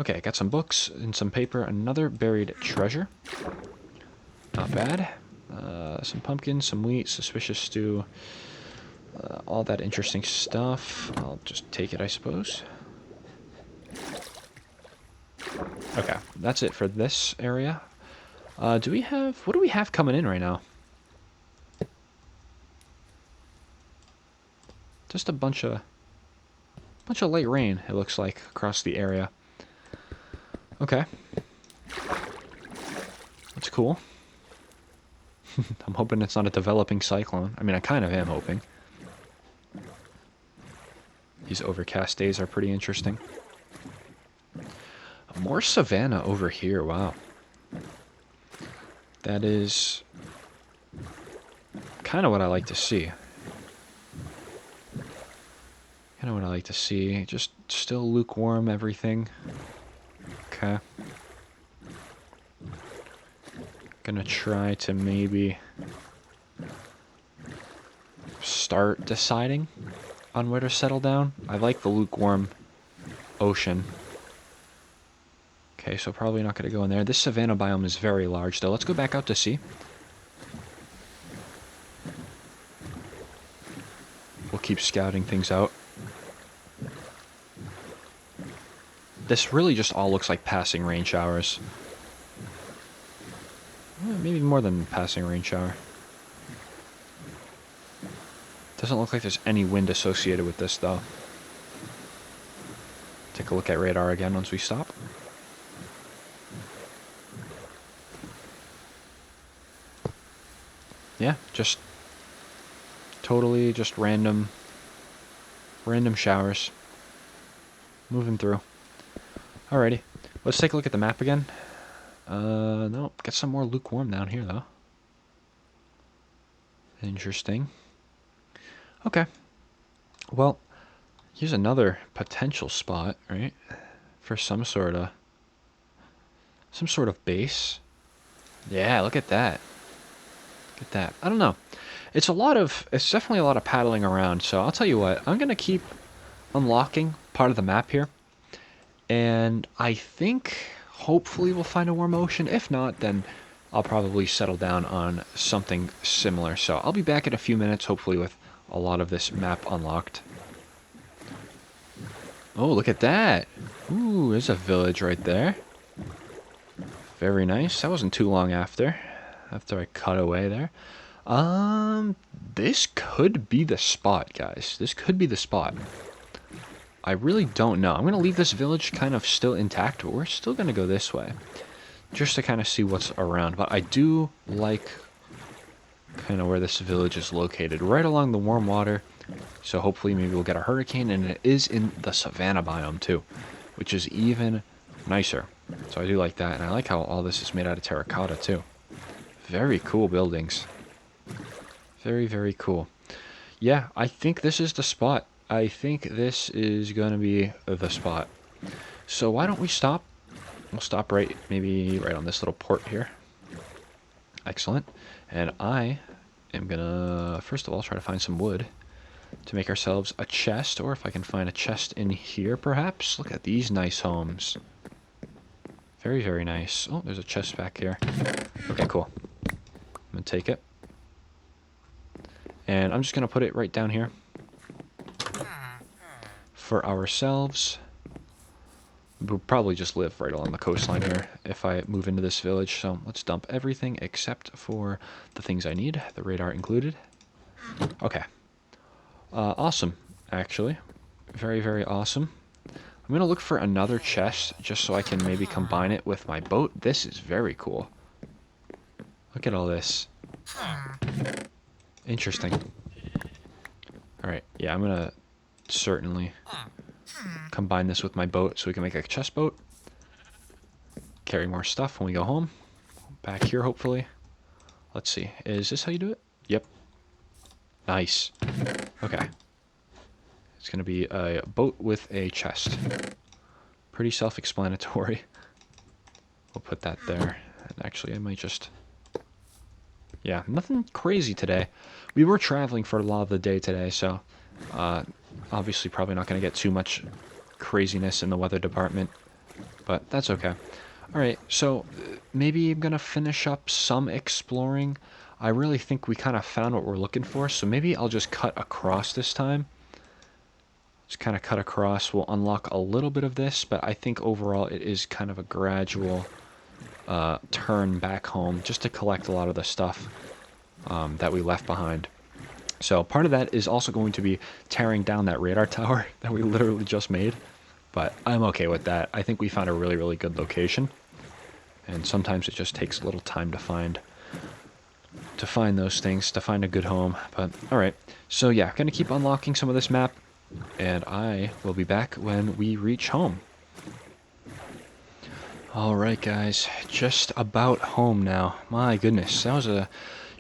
Okay, got some books and some paper. Another buried treasure. Not bad. Some pumpkins, some wheat, suspicious stew. All that interesting stuff. I'll just take it, I suppose. Okay, that's it for this area. What do we have coming in right now? Just a bunch of light rain, it looks like, across the area. Okay. That's cool. I'm hoping it's not a developing cyclone. I mean, I kind of am hoping. These overcast days are pretty interesting. More savanna over here, wow. That is kind of what I like to see. Kind of what I like to see. Just still lukewarm, everything. Okay. Gonna try to maybe start deciding on where to settle down. I like the lukewarm ocean. Okay, so probably not going to go in there. This savanna biome is very large, though. Let's go back out to sea. We'll keep scouting things out. This really just all looks like passing rain showers. Maybe more than passing rain shower. Doesn't look like there's any wind associated with this, though. Take a look at radar again once we stop. Yeah, just totally just random showers. Moving through. Alrighty, let's take a look at the map again. No, get some more lukewarm down here, though. Interesting. Okay. Well, here's another potential spot, right? For some sort of base. Yeah, look at that. Look at that. I don't know. It's definitely a lot of paddling around, so I'll tell you what, I'm going to keep unlocking part of the map here. And I think, hopefully, we'll find a warm ocean. If not, then I'll probably settle down on something similar. So I'll be back in a few minutes, hopefully with a lot of this map unlocked. Oh, look at that. Ooh, there's a village right there. Very nice. That wasn't too long after I cut away there. This could be the spot, guys. This could be the spot. I really don't know. I'm going to leave this village kind of still intact, but we're still going to go this way. Just to kind of see what's around. But I do like kind of where this village is located. Right along the warm water. So hopefully maybe we'll get a hurricane. And it is in the savanna biome too. Which is even nicer. So I do like that. And I like how all this is made out of terracotta too. Very cool buildings. Very, very cool. Yeah, I think this is the spot. I think this is going to be the spot. So why don't we stop? we'll stop maybe right on this little port here. Excellent. And I am gonna, first of all, try to find some wood to make ourselves a chest, or if I can find a chest in here, perhaps. Look at these nice homes. Very, very nice. Oh, there's a chest back here. Okay, cool. I'm gonna take it. And I'm just gonna put it right down here for ourselves. We'll probably just live right along the coastline here if I move into this village. So let's dump everything except for the things I need, the radar included. Okay. Awesome, actually. Very, very awesome. I'm going to look for another chest just so I can maybe combine it with my boat. This is very cool. Look at all this. Interesting. Alright, yeah, I'm going to certainly combine this with my boat so we can make a chest boat. Carry more stuff when we go home. Back here, hopefully. Let's see. Is this how you do it? Yep. Nice. Okay. It's going to be a boat with a chest. Pretty self-explanatory. We'll put that there. And actually, I might just... Yeah, nothing crazy today. We were traveling for a lot of the day today, so... obviously, probably not going to get too much craziness in the weather department. But that's okay. Alright, so maybe I'm going to finish up some exploring. I really think we kind of found what we're looking for, so maybe I'll just cut across this time. Just kind of cut across. We'll unlock a little bit of this, but I think overall it is kind of a gradual turn back home just to collect a lot of the stuff that we left behind. So part of that is also going to be tearing down that radar tower that we literally just made. But I'm okay with that. I think we found a really, really good location. And sometimes it just takes a little time to find those things, to find a good home. But alright. So yeah, gonna keep unlocking some of this map. And I will be back when we reach home. Alright guys, just about home now. My goodness, that was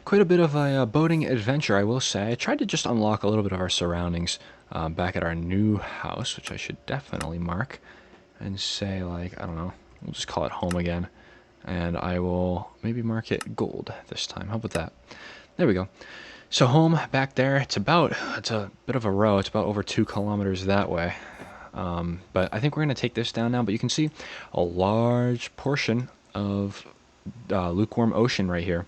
quite a bit of a boating adventure, I will say. I tried to just unlock a little bit of our surroundings back at our new house, which I should definitely mark and say, like, I don't know, we'll just call it home again. And I will maybe mark it gold this time. How about that? There we go. So home back there, it's a bit of a row. It's about over 2 kilometers that way. But I think we're going to take this down now. But you can see a large portion of lukewarm ocean right here.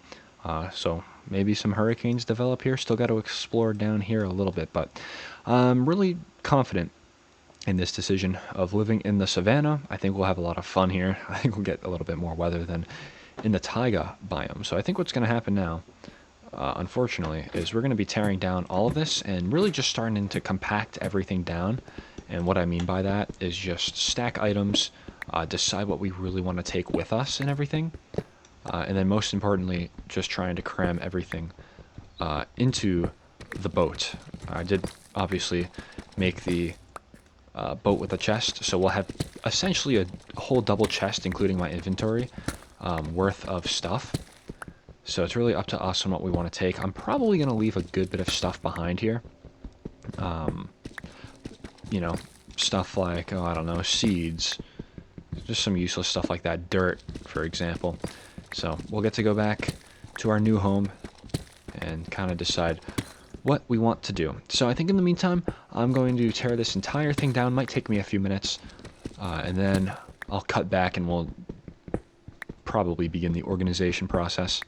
So maybe some hurricanes develop here. Still got to explore down here a little bit. But I'm really confident in this decision of living in the savanna. I think we'll have a lot of fun here. I think we'll get a little bit more weather than in the taiga biome. So I think what's going to happen now, unfortunately, is we're going to be tearing down all of this and really just starting to compact everything down. And what I mean by that is just stack items, decide what we really want to take with us and everything. And then most importantly, just trying to cram everything into the boat. I did obviously make the boat with a chest, so we'll have essentially a whole double chest, including my inventory, worth of stuff. So it's really up to us on what we want to take. I'm probably going to leave a good bit of stuff behind here. You know, stuff like, oh, I don't know, seeds. Just some useless stuff like that. Dirt, for example. So we'll get to go back to our new home and kind of decide what we want to do. So I think in the meantime, I'm going to tear this entire thing down. Might take me a few minutes. And then I'll cut back and we'll probably begin the organization process.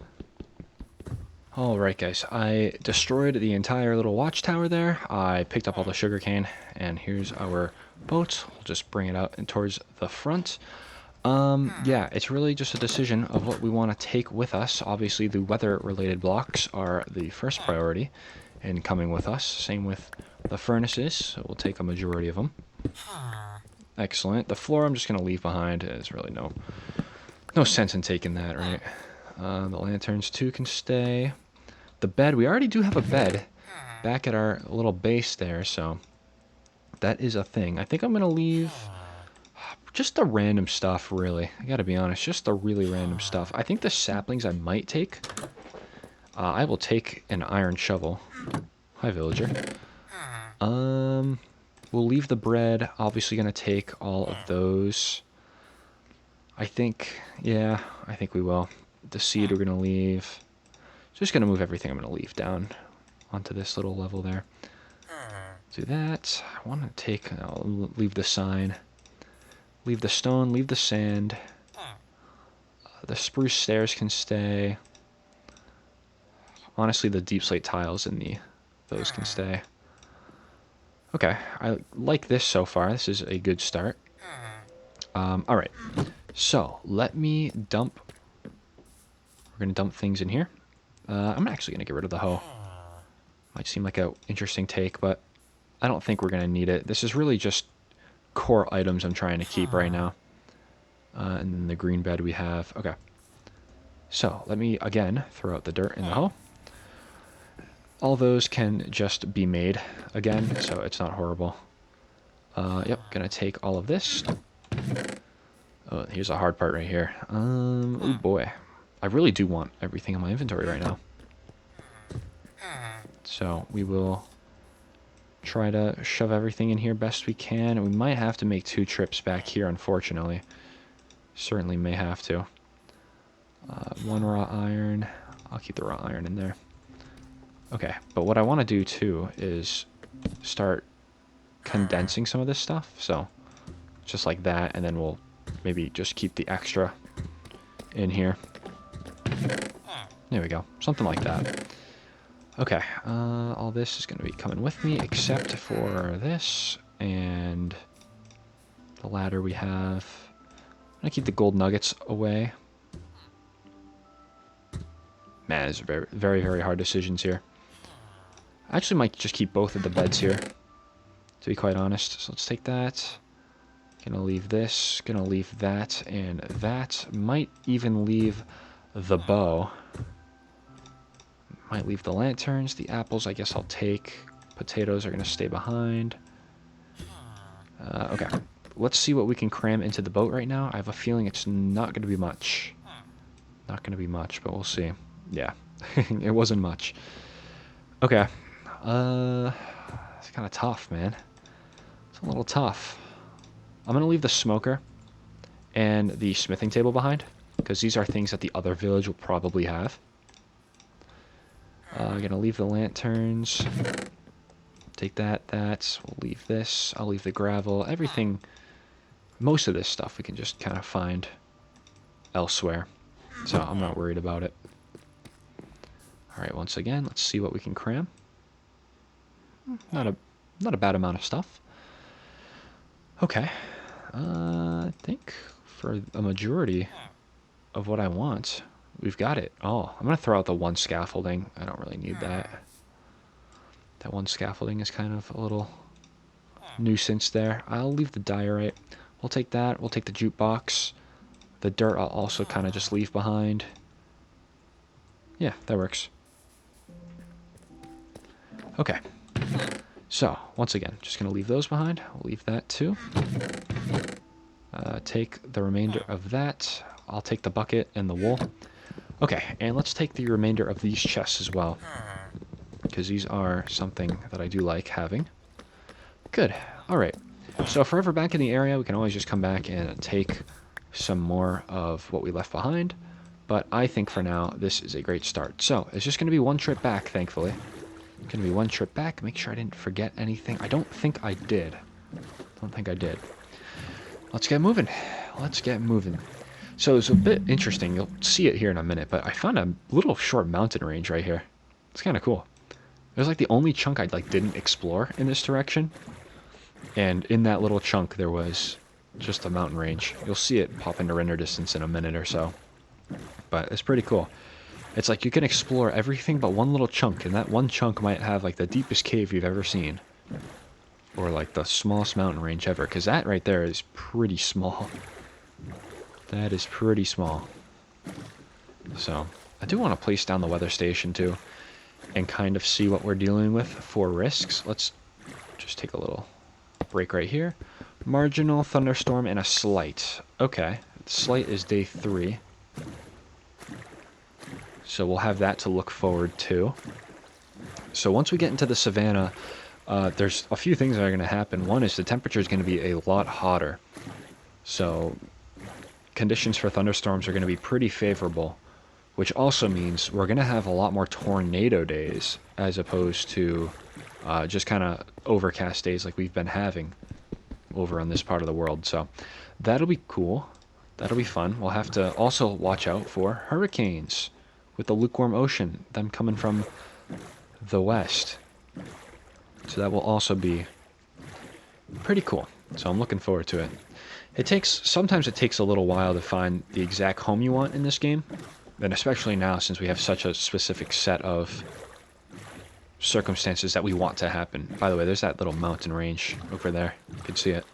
Alright guys, I destroyed the entire little watchtower there. I picked up all the sugarcane, and here's our boat. We'll just bring it out and towards the front. Yeah, it's really just a decision of what we want to take with us. Obviously, the weather-related blocks are the first priority in coming with us. Same with the furnaces, so we'll take a majority of them. Excellent. The floor I'm just going to leave behind. There's really no sense in taking that, right? The lanterns too can stay. The bed, we already do have a bed back at our little base there, so that is a thing. I think I'm going to leave just the random stuff, really. I gotta be honest, just the really random stuff. I think the saplings I might take. I will take an iron shovel. Hi, villager. We'll leave the bread. Obviously going to take all of those. I think, yeah, I think we will. The seed we're going to leave. Just going to move everything I'm going to leave down onto this little level there. Do that. I want to take, I'll leave the sign. Leave the stone, leave the sand. The spruce stairs can stay. Honestly, the deep slate tiles and those can stay. Okay, I like this so far. This is a good start. Alright, so let me dump. We're going to dump things in here. I'm actually going to get rid of the hoe. Might seem like an interesting take, but I don't think we're going to need it. This is really just core items I'm trying to keep right now. And then the green bed we have. Okay. So let me, again, throw out the dirt in the hoe. All those can just be made again, so it's not horrible. Yep, gonna take all of this. Oh, here's a hard part right here. Oh boy. I really do want everything in my inventory right now. So we will try to shove everything in here best we can. We might have to make 2 trips back here, unfortunately. Certainly may have to. 1 raw iron. I'll keep the raw iron in there. Okay, but what I want to do too is start condensing some of this stuff. So just like that, and then we'll maybe just keep the extra in here. There we go. Something like that. Okay, all this is going to be coming with me except for this and the ladder we have. I'm going to keep the gold nuggets away. Man, it's very, very, very hard decisions here. I actually might just keep both of the beds here, to be quite honest. So let's take that. Gonna leave this, gonna leave that, and that. Might even leave the bow. Might leave the lanterns. The apples, I guess I'll take. Potatoes are gonna stay behind. Okay, let's see what we can cram into the boat right now. I have a feeling it's not gonna be much. Not gonna be much, but we'll see. Yeah, it wasn't much. Okay. It's kind of tough, man. It's a little tough. I'm going to leave the smoker and the smithing table behind, because these are things that the other village will probably have. I'm going to leave the lanterns. Take that, We'll leave this. I'll leave the gravel. Everything, most of this stuff we can just kind of find elsewhere. So I'm not worried about it. Alright, once again, let's see what we can cram. Not a bad amount of stuff. Okay. I think for a majority of what I want, we've got it. Oh, I'm going to throw out the 1 scaffolding. I don't really need that. That 1 scaffolding is kind of a little nuisance there. I'll leave the diorite. We'll take that. We'll take the jukebox. The dirt I'll also kind of just leave behind. Yeah, that works. Okay. So, once again, just going to leave those behind. We'll leave that too. Take the remainder of that. I'll take the bucket and the wool. Okay, and let's take the remainder of these chests as well, because these are something that I do like having. Good. Alright. So if we're ever back in the area, we can always just come back and take some more of what we left behind. But I think for now, this is a great start. So, it's just going to be 1 trip back, thankfully. It's going to be 1 trip back. Make sure I didn't forget anything. I don't think I did. Let's get moving. Let's get moving. So it's a bit interesting. You'll see it here in a minute, but I found a little short mountain range right here. It's kind of cool. It was like the only chunk I didn't explore in this direction. And in that little chunk, there was just a mountain range. You'll see it pop into render distance in a minute or so. But it's pretty cool. It's like you can explore everything but 1 little chunk, and that 1 chunk might have like the deepest cave you've ever seen. Or like the smallest mountain range ever, because that right there is pretty small. That is pretty small. So, I do want to place down the weather station too, and kind of see what we're dealing with for risks. Let's just take a little break right here. Marginal, thunderstorm, and a slight. Okay, slight is day 3. So we'll have that to look forward to. So once we get into the savanna, there's a few things that are going to happen. One is the temperature is going to be a lot hotter. So conditions for thunderstorms are going to be pretty favorable, which also means we're going to have a lot more tornado days as opposed to just kind of overcast days like we've been having over on this part of the world. So that'll be cool. That'll be fun. We'll have to also watch out for hurricanes with the lukewarm ocean, them coming from the west. So that will also be pretty cool. So I'm looking forward to it. Sometimes it takes a little while to find the exact home you want in this game, and especially now since we have such a specific set of circumstances that we want to happen. By the way, there's that little mountain range over there. You can see it.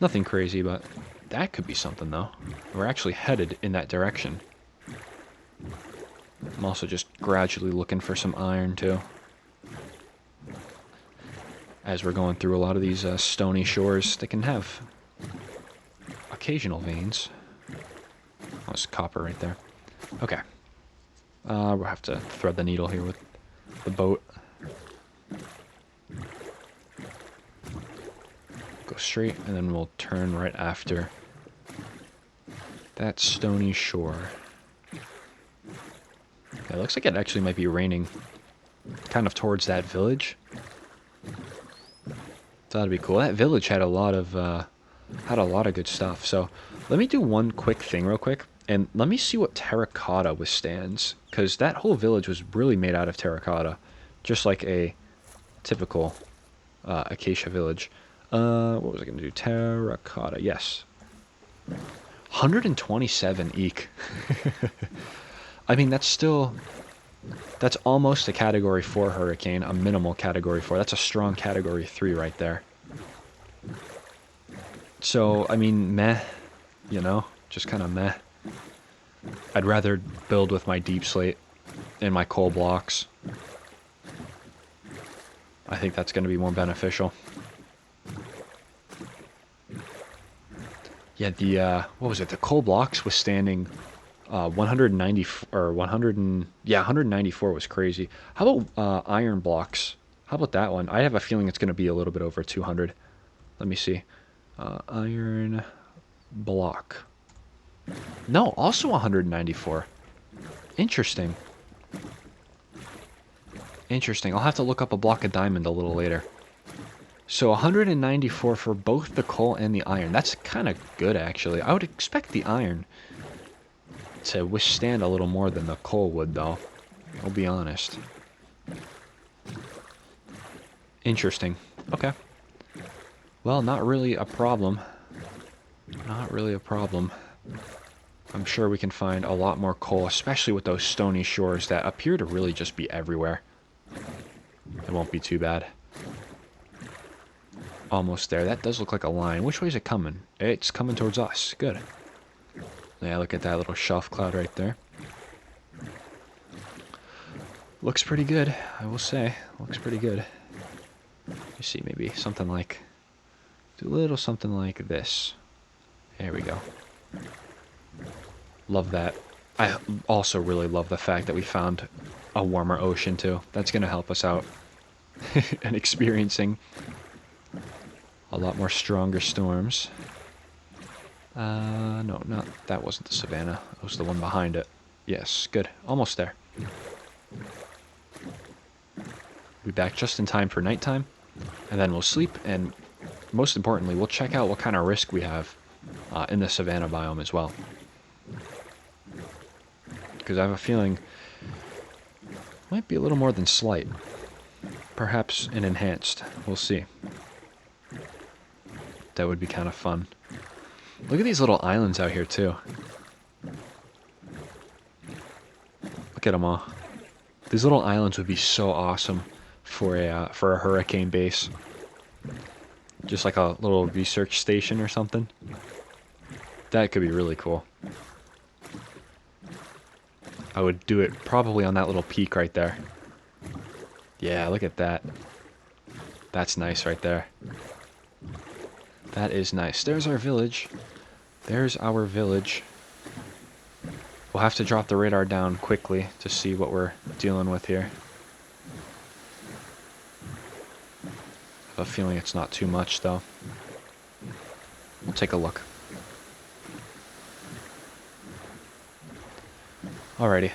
Nothing crazy, but that could be something though. We're actually headed in that direction. I'm also just gradually looking for some iron too, as we're going through a lot of these stony shores that can have occasional veins. Oh, it's copper right there. Okay. We'll have to thread the needle here with the boat. Go straight, and then we'll turn right after that stony shore. Yeah, it looks like it actually might be raining kind of towards that village. So that'd be cool. That village had a lot of good stuff. So let me do one quick thing real quick, and let me see what terracotta withstands, because that whole village was really made out of terracotta, just like a typical acacia village. What was I going to do? Terracotta, yes. 127 eek. I mean, that's almost a Category 4 hurricane, a minimal Category 4. That's a strong Category 3 right there. So, I mean, meh, you know, just kind of meh. I'd rather build with my deep slate and my coal blocks. I think that's going to be more beneficial. Yeah, what was it? The coal blocks withstanding 190 or 100 and yeah, 194 was crazy. How about iron blocks? How about that one? I have a feeling it's going to be a little bit over 200. Let me see. Iron block. No, also 194. Interesting. Interesting. I'll have to look up a block of diamond a little later. So 194 for both the coal and the iron. That's kind of good, actually. I would expect the iron to withstand a little more than the coal would, though. I'll be honest. Interesting. Okay. Well, not really a problem. Not really a problem. I'm sure we can find a lot more coal, especially with those stony shores that appear to really just be everywhere. It won't be too bad. Almost there. That does look like a line. Which way is it coming? It's coming towards us. Good. Yeah, look at that little shelf cloud right there. Looks pretty good, I will say. Looks pretty good. You see, maybe something like... do a little something like this. There we go. Love that. I also really love the fact that we found a warmer ocean, too. That's going to help us out. And experiencing a lot more stronger storms. No, that wasn't the savanna. It was the one behind it. Yes, good. Almost there. We'll be back just in time for nighttime, and then we'll sleep, and most importantly, we'll check out what kind of risk we have in the savanna biome as well. Because I have a feeling it might be a little more than slight. Perhaps an enhanced. We'll see. That would be kind of fun. Look at these little islands out here, too. Look at them all. These little islands would be so awesome for a hurricane base. Just like a little research station or something. That could be really cool. I would do it probably on that little peak right there. Yeah, look at that. That's nice right there. That is nice. There's our village. There's our village. We'll have to drop the radar down quickly to see what we're dealing with here. I have a feeling it's not too much, though. We'll take a look. Alrighty.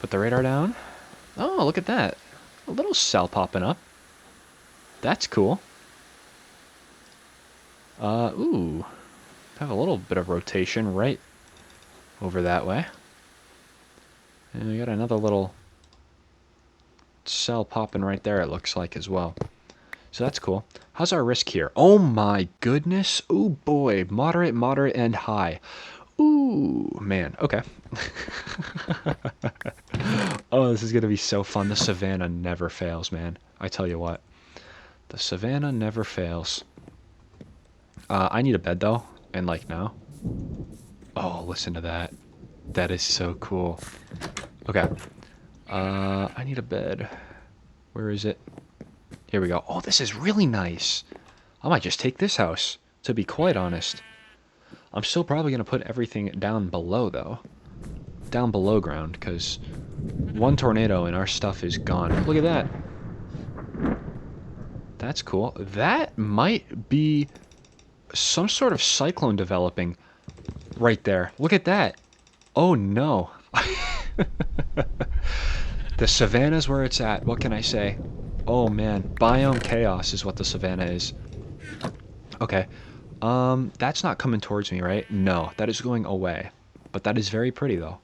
Put the radar down. Oh, look at that. A little cell popping up. That's cool. Ooh. Have a little bit of rotation right over that way. And we got another little cell popping right there, it looks like, as well. So that's cool. How's our risk here? Oh my goodness. Ooh boy. Moderate, moderate, and high. Ooh, man. Okay. Oh, this is going to be so fun. The savanna never fails, man. I tell you what. The savanna never fails. I need a bed, though. And, like, now. Oh, listen to that. That is so cool. Okay. I need a bed. Where is it? Here we go. Oh, this is really nice. I might just take this house, to be quite honest. I'm still probably going to put everything down below, though. Down below ground, because one tornado and our stuff is gone. Look at that. That's cool. That might be some sort of cyclone developing right there. Look at that. Oh, no. The savanna's where it's at. What can I say? Oh, man. Biome chaos is what the savanna is. Okay. That's not coming towards me, right? No, that is going away. But that is very pretty, though.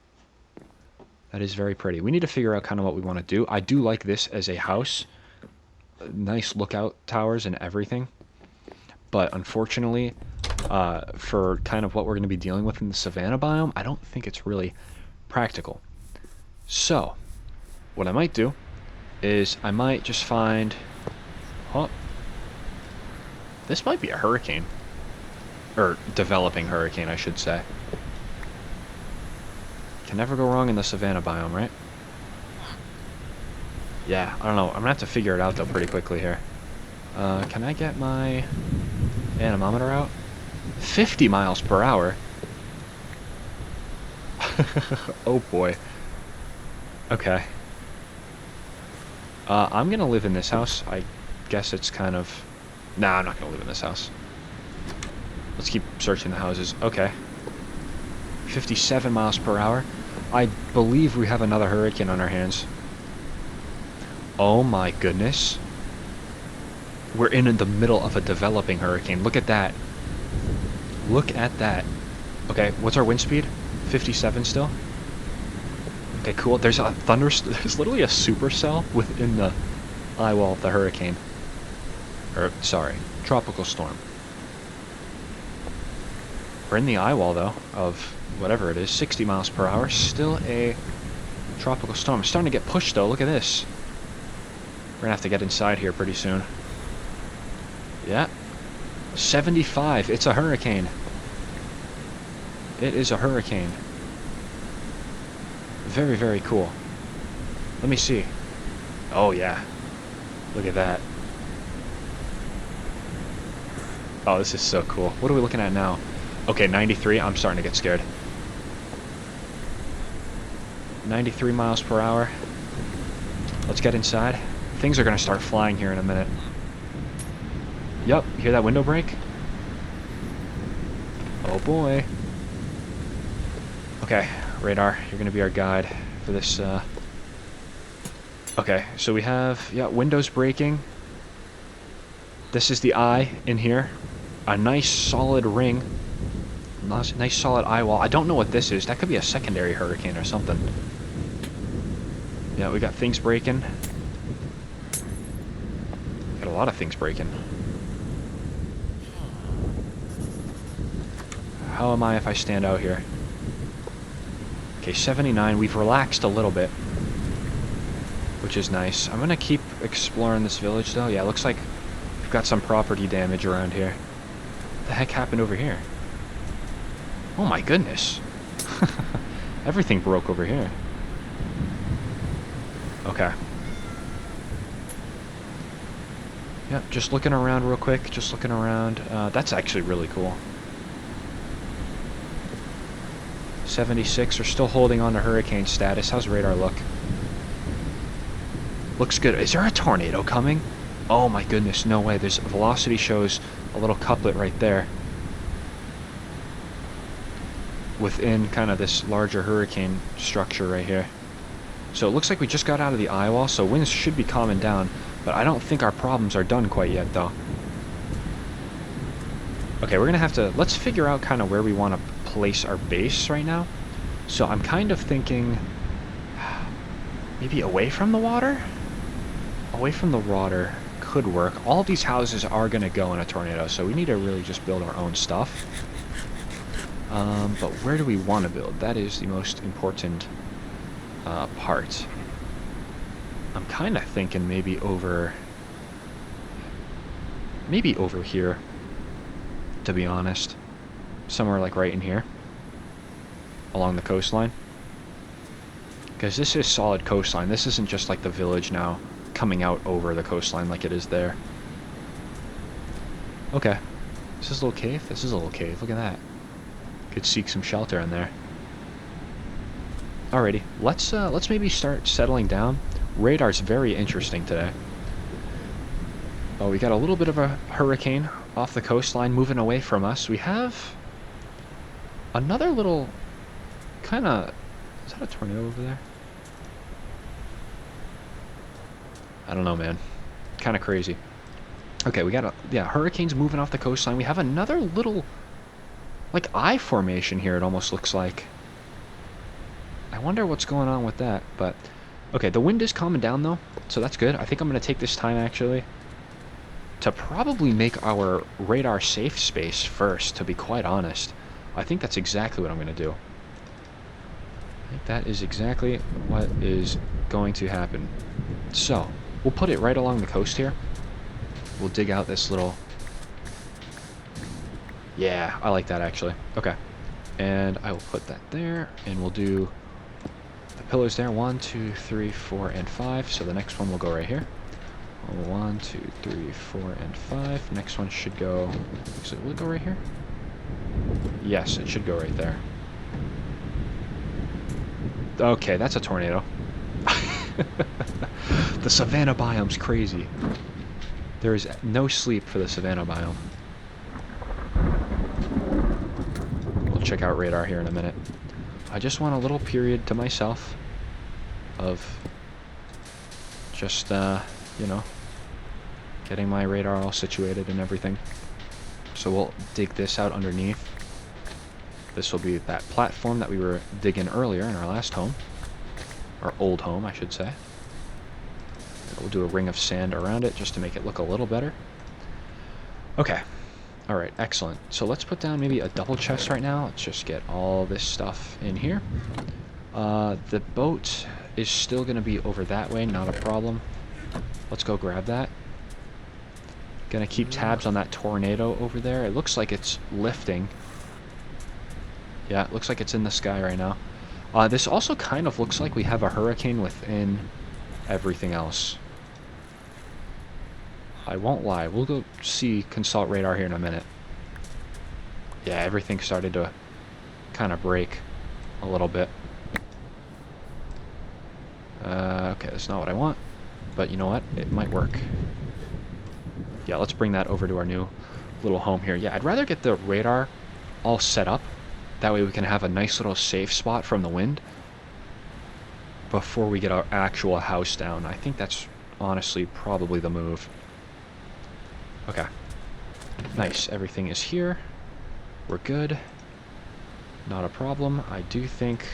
That is very pretty. We need to figure out kind of what we want to do. I do like this as a house. Nice lookout towers and everything. But unfortunately, for kind of what we're going to be dealing with in the savanna biome, I don't think it's really practical. So, what I might do is I might just find... Oh, this might be a hurricane. Or developing hurricane, I should say. Can never go wrong in the savanna biome, right? Yeah, I don't know. I'm going to have to figure it out, though, pretty quickly here. Can I get my anemometer out? 50 miles per hour? Oh, boy. Okay. I'm going to live in this house. I guess it's kind of... Nah, I'm not going to live in this house. Let's keep searching the houses. Okay. 57 miles per hour. I believe we have another hurricane on our hands. Oh my goodness. We're in the middle of a developing hurricane. Look at that. Look at that. Okay, what's our wind speed? 57 still? Okay, cool. There's a there's literally a supercell within the eye wall of the hurricane. Or, sorry, tropical storm. We're in the eye wall, though, of whatever it is, 60 miles per hour. Still a tropical storm. It's starting to get pushed, though. Look at this. We're going to have to get inside here pretty soon. Yeah. 75. It's a hurricane. It is a hurricane. Very, very cool. Let me see. Oh, yeah. Look at that. Oh, this is so cool. What are we looking at now? Okay, 93. I'm starting to get scared. 93 miles per hour. Let's get inside. Things are going to start flying here in a minute. Yup, hear that window break? Oh boy. Okay, radar, you're going to be our guide for this. Okay, so we have, yeah, windows breaking. This is the eye in here. A nice solid ring. Nice solid eye wall. I don't know what this is. That could be a secondary hurricane or something. Yeah, we got things breaking. Got a lot of things breaking. How am I if I stand out here? Okay, 79. We've relaxed a little bit, which is nice. I'm gonna keep exploring this village, though. Yeah, it looks like we've got some property damage around here. What the heck happened over here? Oh my goodness. Everything broke over here. Okay. Yep, just looking around real quick. Just looking around. That's actually really cool. 76. We're still holding on to hurricane status. How's radar look? Looks good. Is there a tornado coming? Oh my goodness, no way. There's velocity shows a little couplet right there. within kind of this larger hurricane structure right here. So it looks like we just got out of the eye wall, so winds should be calming down, but I don't think our problems are done quite yet, though. Okay, we're going to have to... Let's figure out kind of where we want to place our base right now. So I'm kind of thinking... maybe away from the water? Away from the water could work. All of these houses are going to go in a tornado, so we need to really just build our own stuff. But where do we want to build? That is the most important part. I'm kind of thinking maybe over here, to be honest. Somewhere like right in here, along the coastline. Because this is solid coastline. This isn't just like the village now coming out over the coastline like it is there. Okay. Is this a little cave? This is a little cave. Look at that. Could seek some shelter in there. Alrighty. Let's maybe start settling down. Radar's very interesting today. Oh, we got a little bit of a hurricane off the coastline moving away from us. We have another little kind of... Is that a tornado over there? I don't know, man. Kind of crazy. Okay, we got a... Yeah, hurricanes moving off the coastline. We have another little... like, eye formation here, it almost looks like. I wonder what's going on with that, but... Okay, the wind is calming down, though, so that's good. I think I'm going to take this time, actually, to probably make our radar safe space first, to be quite honest. I think that's exactly what I'm going to do. I think that is exactly what is going to happen. So, we'll put it right along the coast here. We'll dig out this little... Yeah, I like that, actually. Okay. And I will put that there, and we'll do the pillars there. 1, 2, 3, 4, and 5. So the next one will go right here. 1, 2, 3, 4, and 5. Next one should go... So will it go right here? Yes, it should go right there. Okay, that's a tornado. The savanna biome's crazy. There is no sleep for the savanna biome. We'll check out radar here in a minute. I just want a little period to myself of just, you know, getting my radar all situated and everything. So we'll dig this out underneath. This will be that platform that we were digging earlier in our last home. Our old home, I should say. We'll do a ring of sand around it just to make it look a little better. Okay. Alright, excellent. So let's put down maybe a double chest right now. Let's just get all this stuff in here. The boat is still going to be over that way, not a problem. Let's go grab that. Gonna keep tabs on that tornado over there. It looks like it's lifting. Yeah, it looks like it's in the sky right now. This also kind of looks like we have a hurricane within everything else. I won't lie. We'll go consult radar here in a minute. Yeah, everything started to kind of break a little bit. Okay, that's not what I want. But you know what? It might work. Yeah, let's bring that over to our new little home here. Yeah, I'd rather get the radar all set up. That way we can have a nice little safe spot from the wind before we get our actual house down. I think that's honestly probably the move. Okay. Nice. Everything is here. We're good. Not a problem. I do think...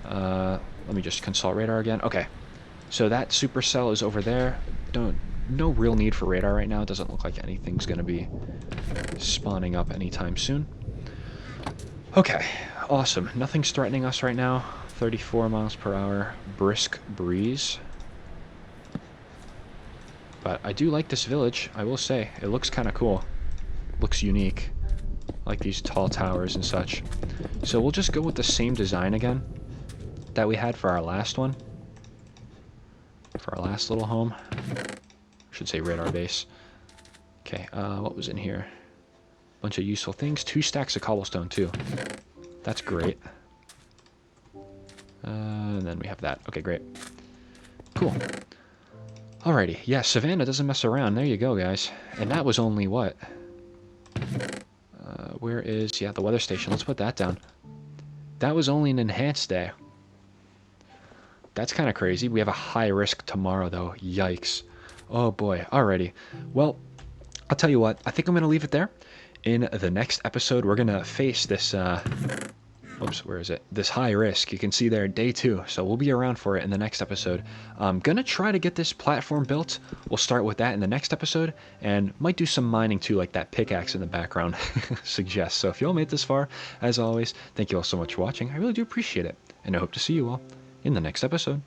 let me just consult radar again. Okay. So that supercell is over there. No real need for radar right now. It doesn't look like anything's going to be spawning up anytime soon. Okay. Awesome. Nothing's threatening us right now. 34 miles per hour. Brisk breeze. But I do like this village, I will say. It looks kind of cool. Looks unique. Like these tall towers and such. So we'll just go with the same design again that we had for our last one. For our last little home. I should say radar base. Okay, what was in here? Bunch of useful things. 2 stacks of cobblestone, too. That's great. And then we have that. Okay, great. Cool. Alrighty. Yeah, Savannah doesn't mess around. There you go, guys. And that was only what? Where is... Yeah, the weather station. Let's put that down. That was only an enhanced day. That's kind of crazy. We have a high risk tomorrow, though. Yikes. Oh, boy. Alrighty. Well, I'll tell you what. I think I'm going to leave it there. In the next episode, we're going to face this... Oops, where is it? This high risk. You can see there, day 2. So we'll be around for it in the next episode. I'm going to try to get this platform built. We'll start with that in the next episode. And might do some mining too, like that pickaxe in the background suggests. So if you all made it this far, as always, thank you all so much for watching. I really do appreciate it. And I hope to see you all in the next episode.